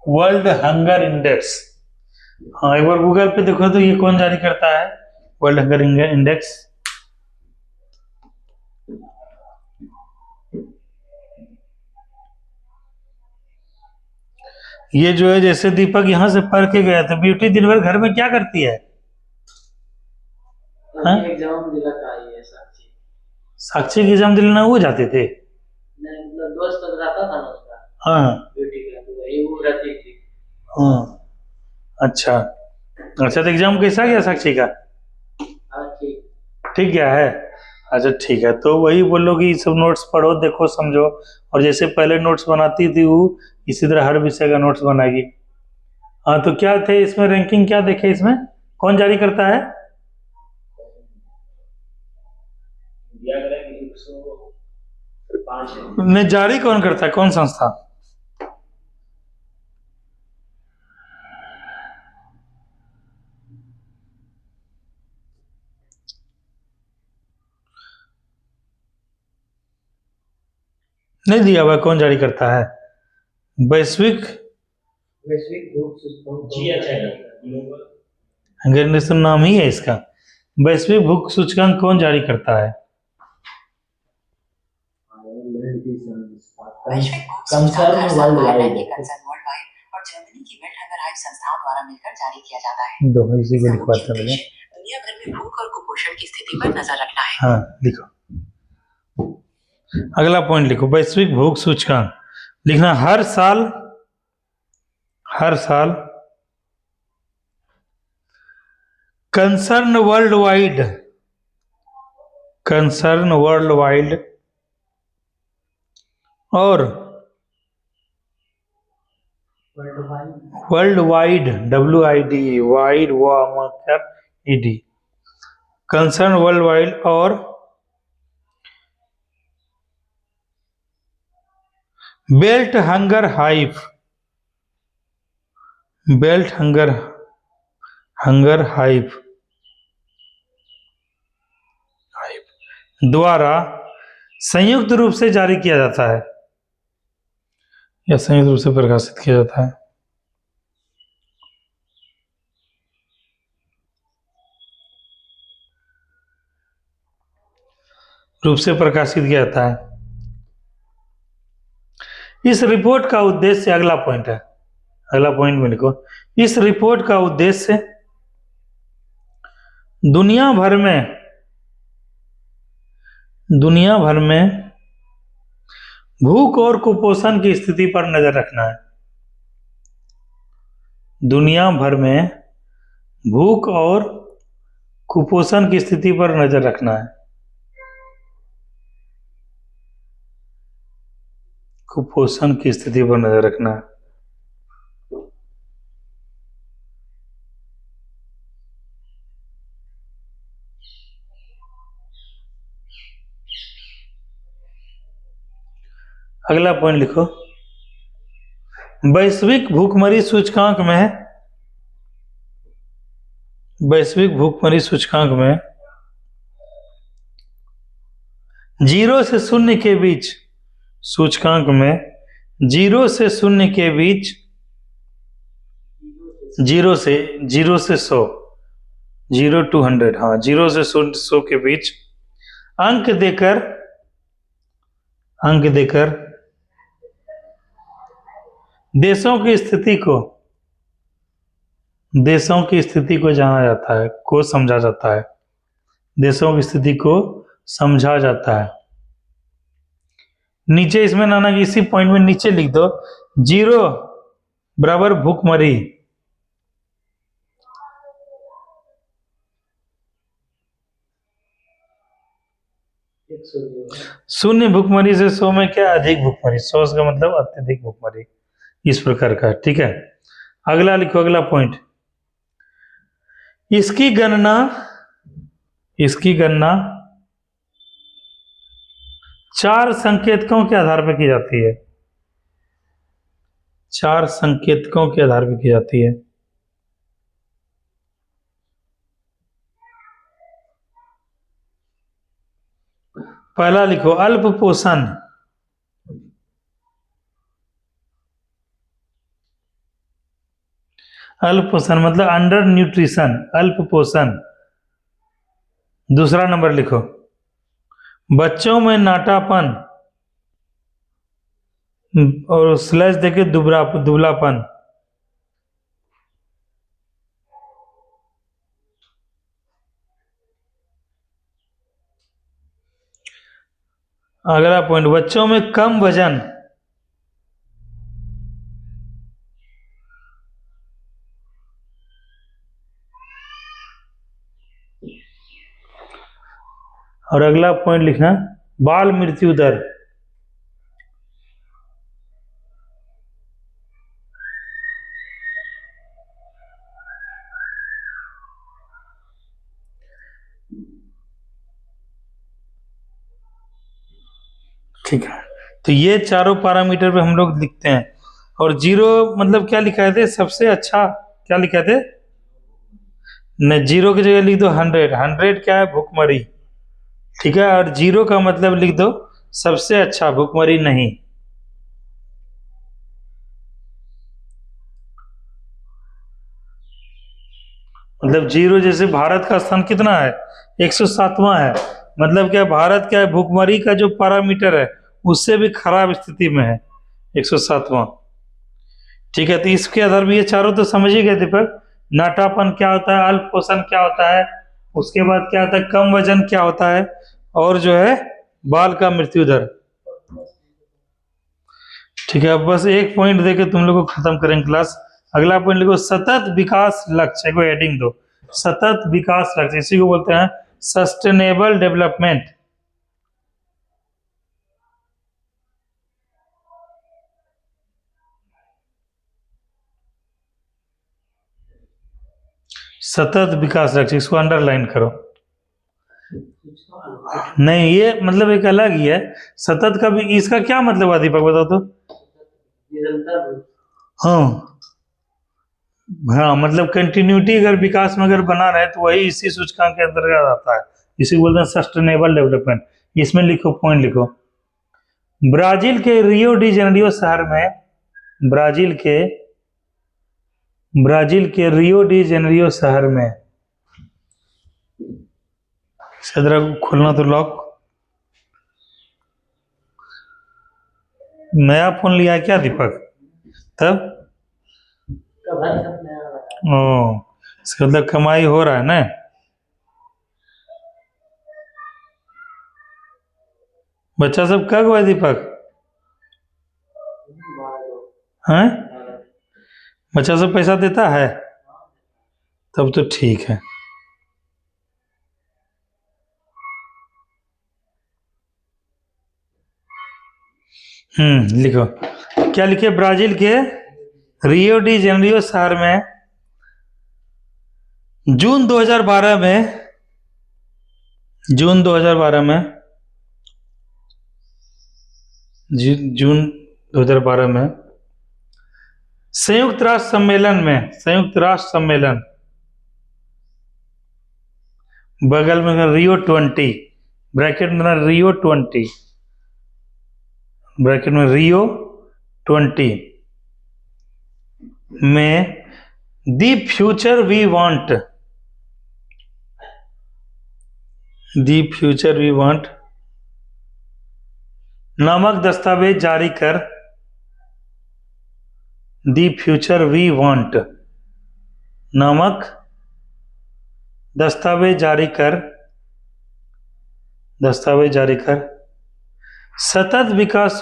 World hunger index. हाँ एक बार गूगल पे देखो तो ये कौन जारी करता है वर्ल्ड हंगर इंडेक्स। ये जो है जैसे दीपक यहाँ से पढ़ के गया था, ब्यूटी दिन भर घर में क्या करती है हाँ? एग्जाम दिला था ये साक्षी। साक्षी की एग्जाम दिलाना वो जाते थे नहीं मतलब दोस्त तो रहता था ना उसका हाँ ब्यूटी का, तो वही वो रहती थी। हाँ अच्छा अच्छा। तो एग्जाम कैसा गया साक्षी का हाँ ठीक। ठीक गया है। अच्छा ठीक है, तो वही बोलो कि सब नोट्स पढ़ो देखो समझो, और जैसे पहले नोट्स बनाती थी वो इसी तरह हर विषय का नोट्स बनाएगी। हाँ तो क्या थे इसमें रैंकिंग क्या देखे, इसमें कौन जारी करता है दिया गया कि 105 है। नहीं जारी कौन करता है, कौन संस्था नहीं दिया हुआ, कौन जारी करता है वैश्विक भूख सूचकांक जी अच्छा है ग्लोबल हंगर इंडेक्स नाम ही है इसका। वैश्विक भूख सूचकांक कौन जारी करता है वैश्विक भूख सूचकांक हर साल आयरलैंड के कंसर्न वर्ल्ड वाइड और जर्मनी की वेट हंगर हाइट संस्थाओं द्वारा मिलकर जारी किया जाता है। दो इसी को इसका लिखवाते मुख्य हैं उद्देश्य दुनिया भर में भूख और कुपोषण की स्थिति पर नजर रखना है। हाँ लिखो। अगला पॉइंट लिखो वैश्विक भूख सूचकांक लिखना हर साल कंसर्न वर्ल्ड वाइड और world wide WID wide ED concern world wide और बेल्ट हंगर हाइव द्वारा संयुक्त रूप से जारी किया जाता है या संयुक्त रूप से प्रकाशित किया जाता है। रूप से प्रकाशित किया जाता है। इस रिपोर्ट का उद्देश्य, अगला पॉइंट है, अगला पॉइंट में लिखो, इस रिपोर्ट का उद्देश्य दुनिया भर में भूख और कुपोषण की स्थिति पर नजर रखना है। दुनिया भर में भूख और कुपोषण की स्थिति पर नजर रखना है। कुपोषण की स्थिति पर नजर रखना है। अगला पॉइंट लिखो, वैश्विक भूखमरी सूचकांक में, वैश्विक भूखमरी सूचकांक में 0 से 0 के बीच, सूचकांक में 0 से 0 के बीच, 0 से 100, 0 to 100, हाँ 0 से 100 के बीच अंक देकर देशों की स्थिति को जाना जाता है, को समझा जाता है। देशों की स्थिति को समझा जाता है। नीचे इसमें नाना कि इसी पॉइंट में नीचे लिख दो 0 बराबर भूखमरी, शून्य भूखमरी से 100 में क्या अधिक भूखमरी, 100 का मतलब अत्यधिक भूखमरी, इस प्रकार का। ठीक है, अगला लिखो, अगला पॉइंट, इसकी गणना 4 संकेतकों के आधार पर की जाती है। 4 संकेतकों के आधार पर की जाती है। पहला लिखो, अल्प पोषण। अल्प पोषण मतलब अंडर न्यूट्रिशन, अल्प पोषण। दूसरा नंबर लिखो, बच्चों में नाटापन और स्लैश देके दुबलापन। अगला पॉइंट, बच्चों में कम वजन। और अगला पॉइंट लिखना, बाल मृत्यु दर। ठीक है, तो ये चारों पैरामीटर पे हम लोग लिखते हैं। और 0 मतलब क्या लिखा थे, सबसे अच्छा क्या लिखा थे, न 0 की जगह लिख दो 100, 100 क्या है, भूखमरी। ठीक है, और 0 का मतलब लिख दो सबसे अच्छा, भूखमरी नहीं। मतलब 0 जैसे भारत का स्थान कितना है, 107वां है, मतलब क्या भारत क्या है, भूखमरी का जो पैरामीटर है उससे भी खराब स्थिति में है, 107वां। ठीक है, तो इसके आधार पर ये चारों तो समझ ही गए दीपक। नाटापन क्या होता है, अल्प पोषण क्या होता है, उसके बाद क्या होता है, कम वजन क्या होता है, और जो है बाल का मृत्यु दर। ठीक है, अब बस एक पॉइंट देके तुम लोग को खत्म करेंगे क्लास। अगला पॉइंट लिखो, सतत विकास लक्ष्य को हेडिंग दो। सतत विकास लक्ष्य, इसी को बोलते हैं सस्टेनेबल डेवलपमेंट। सतत विकास लक्ष्य, इसको अंडरलाइन करो। नहीं, ये मतलब एक अलग ही है। सतत का भी इसका क्या मतलब है दीपक, बताओ तो। हाँ हाँ, मतलब कंटिन्यूटी अगर विकास में अगर बना रहे तो वही इसी सूचकांक के अंतर्गत आता है, इसी को बोलते हैं सस्टेनेबल डेवलपमेंट। इसमें लिखो, पॉइंट लिखो, ब्राजील के रियो डी जेनेरियो शहर में, ब्राजील के रियो डी जेनेरियो शहर में, सदरा खोलना तो लॉक, नया फोन लिया है क्या दीपक? तब कवर सब नया लगा। ओ, इसका मतलब कमाई हो रहा है ना? बच्चा सब कब हुआ दीपक? हैं? बच्चा सब पैसा देता है? तब तो ठीक है। लिखो क्या लिखे? ब्राजील के रियो डी जेनेरियो शहर में जून 2012 में जून 2012 में संयुक्त राष्ट्र सम्मेलन बगल में रियो 20 ब्रैकेट में रियो 20 ब्रैकेट में रियो 20 में दी फ्यूचर वी वांट नामक दस्तावेज जारी कर दी फ्यूचर वी वांट नामक दस्तावेज जारी कर सतत विकास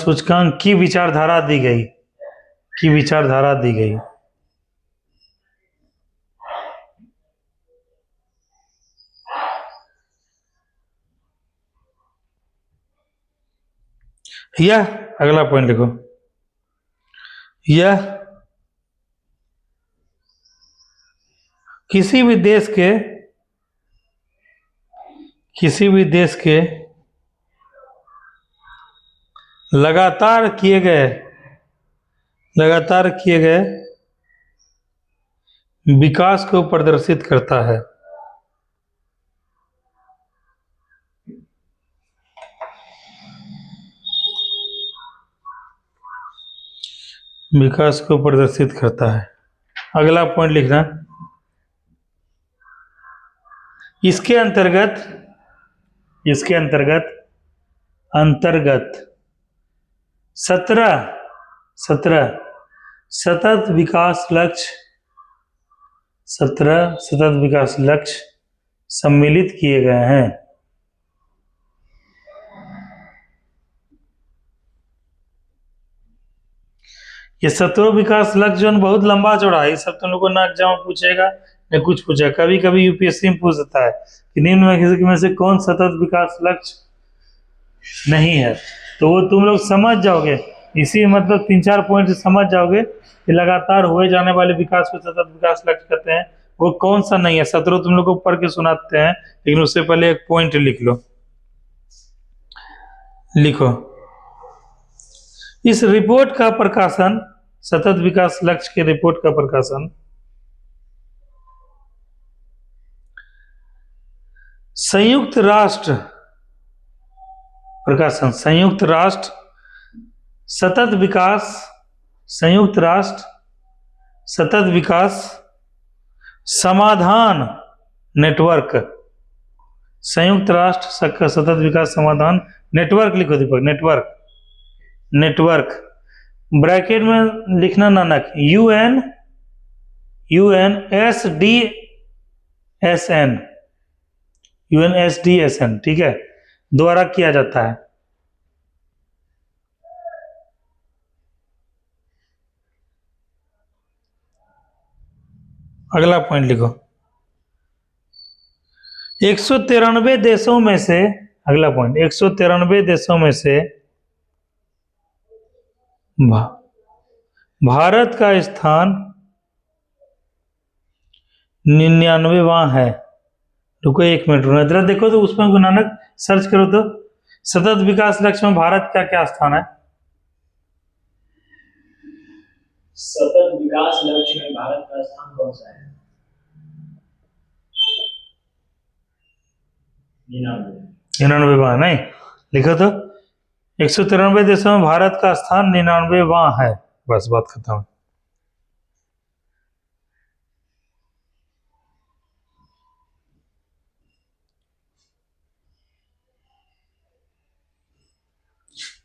सूचकांक की विचारधारा दी गई यह अगला पॉइंट लिखो। यह किसी भी देश के लगातार किए गए विकास को प्रदर्शित करता है। अगला पॉइंट लिखना, इसके अंतर्गत सत्रह सतत विकास लक्ष्य सम्मिलित किए गए हैं। ये 17 विकास लक्ष्य जो बहुत लंबा चौड़ा है, ये सब तुम लोग को ना एग्जाम पूछेगा न कुछ पूछेगा। कभी कभी यूपीएससी में पूछ सकता है कि निम्न में से कौन सतत विकास लक्ष्य नहीं है, तो वो तुम लोग समझ जाओगे। इसी मतलब 3-4 पॉइंट से समझ जाओगे कि लगातार हुए जाने वाले विकास को सतत विकास लक्ष्य कहते हैं। वो कौन सा नहीं है, 17 तुम लोग को पढ़ के सुनाते हैं, लेकिन उससे पहले एक पॉइंट लिख लो। इस रिपोर्ट का प्रकाशन, सतत विकास लक्ष्य के रिपोर्ट का प्रकाशन संयुक्त राष्ट्र सतत विकास समाधान नेटवर्क, संयुक्त राष्ट्र सतत विकास समाधान नेटवर्क लिखो दीपक, नेटवर्क ब्रैकेट में लिखना नानक UNSDSN, ठीक है, द्वारा किया जाता है। अगला पॉइंट लिखो, 193 देशों में से, अगला पॉइंट, 193 देशों में से भारत का स्थान 99वां है। रुको 1 मिनट, जरा देखो तो उसमें नानक सर्च करो तो सतत विकास लक्ष्य में भारत का क्या स्थान है? सतत विकास लक्ष्य में भारत का स्थान कौन सा है? 99वां नहीं, लिखो तो 193 देशों में भारत का स्थान 99वां है। बस बात खत्म।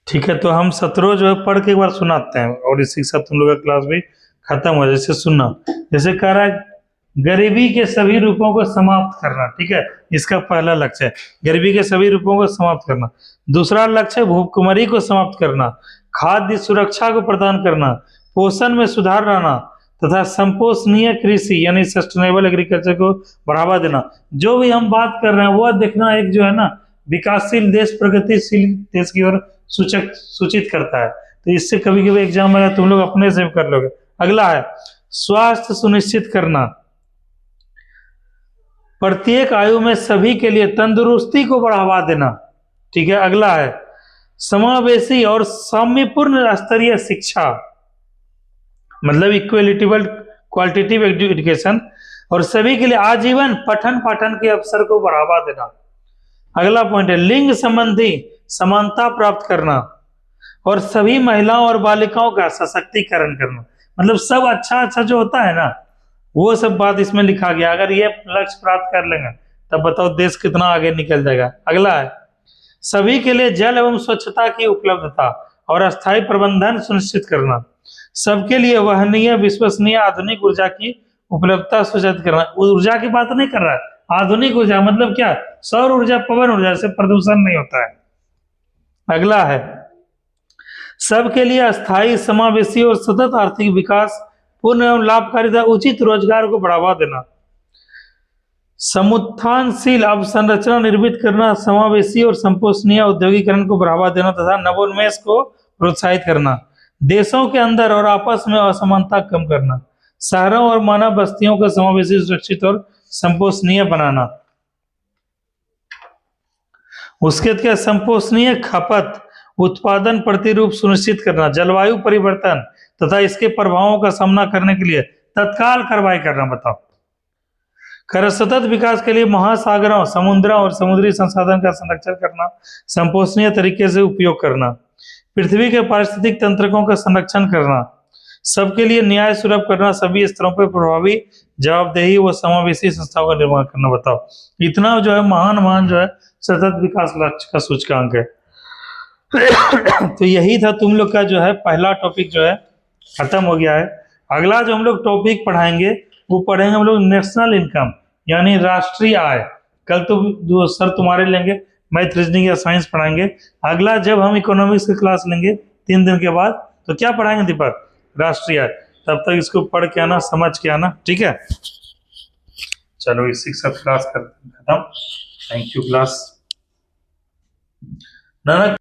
ठीक है, तो हम 17 जो है पढ़ के एक बार सुनाते हैं और इसी के साथ तुम लोग का क्लास भी खत्म हो जाए। जैसे सुनना, जैसे कह रहा है गरीबी के सभी रूपों को समाप्त करना। ठीक है, इसका पहला लक्ष्य है गरीबी के सभी रूपों को समाप्त करना। दूसरा लक्ष्य है भूखमरी को समाप्त करना, खाद्य सुरक्षा को प्रदान करना, पोषण में सुधार लाना तथा संपोषणीय कृषि यानी सस्टेनेबल एग्रीकल्चर को बढ़ावा देना। जो भी हम बात कर रहे हैं वह देखना एक जो है ना विकासशील देश प्रगतिशील देश की ओर सूचित करता है। तो इससे कभी कभी एग्जाम में तुम लोग अपने से कर लोगे। अगला है स्वास्थ्य सुनिश्चित करना, प्रत्येक आयु में सभी के लिए तंदुरुस्ती को बढ़ावा देना। ठीक है, अगला है समावेशी और साम्यपूर्ण स्तरीय शिक्षा, मतलब इक्वलिटेबल क्वालिटेटिव एजुकेशन, और सभी के लिए आजीवन पठन पाठन के अवसर को बढ़ावा देना। अगला पॉइंट है लिंग संबंधी समानता प्राप्त करना और सभी महिलाओं और बालिकाओं का सशक्तिकरण करना। मतलब सब अच्छा अच्छा जो होता है ना वो सब बात इसमें लिखा गया। अगर ये लक्ष्य प्राप्त कर लेंगे तब बताओ देश कितना आगे निकल जाएगा। अगला है सभी के लिए जल एवं स्वच्छता की उपलब्धता और अस्थायी प्रबंधन सुनिश्चित करना, सबके लिए वहनीय विश्वसनीय आधुनिक ऊर्जा की उपलब्धता सुनिश्चित करना। ऊर्जा की बात नहीं कर रहा है, आधुनिक ऊर्जा मतलब क्या, सौर ऊर्जा पवन ऊर्जा से प्रदूषण नहीं होता है। अगला है सबके लिए अस्थायी समावेशी और सतत आर्थिक विकास, पूर्ण एवं लाभकारी तथा उचित रोजगार को बढ़ावा देना, समुत्थानशील अवसंरचना निर्मित करना, समावेशी और संपोषणीय औद्योगिकरण को बढ़ावा देना तथा नवोन्मेष को प्रोत्साहित करना, देशों के अंदर और आपस में असमानता कम करना, शहरों और मानव बस्तियों को समावेशी सुरक्षित और संपोषणीय बनाना। उसके बाद संपोषणीय खपत उत्पादन प्रतिरूप सुनिश्चित करना, जलवायु परिवर्तन तथा इसके प्रभावों का सामना करने के लिए तत्काल कार्रवाई करना। बताओ कर सतत विकास के लिए महासागरों, समुद्रों और समुद्री संसाधन का संरक्षण करना, संपोषणीय तरीके से उपयोग करना, पृथ्वी के पारिस्थितिक तंत्रकों का संरक्षण करना, सबके लिए न्याय सुलभ करना, सभी स्तरों पर प्रभावी जवाबदेही व समावेशी संस्थाओं का निर्माण करना। बताओ इतना जो है महान जो है सतत विकास लक्ष्य का सूचकांक है। तो यही था तुम लोग का जो है पहला टॉपिक जो है खत्म हो गया है। अगला जो हम लोग टॉपिक पढ़ाएंगे वो पढ़ेंगे हम लोग नेशनल इनकम यानी राष्ट्रीय आय। कल तो सर तुम्हारे लेंगे मैथ रीजनिंग या साइंस पढ़ाएंगे। अगला जब हम इकोनॉमिक्स की क्लास लेंगे 3 दिन के बाद तो क्या पढ़ाएंगे दीपक, राष्ट्रीय आय। तब तक इसको पढ़ के आना, समझ के आना, ठीक है। चलो इसी के साथ क्लास खत्म। Thank you class. ना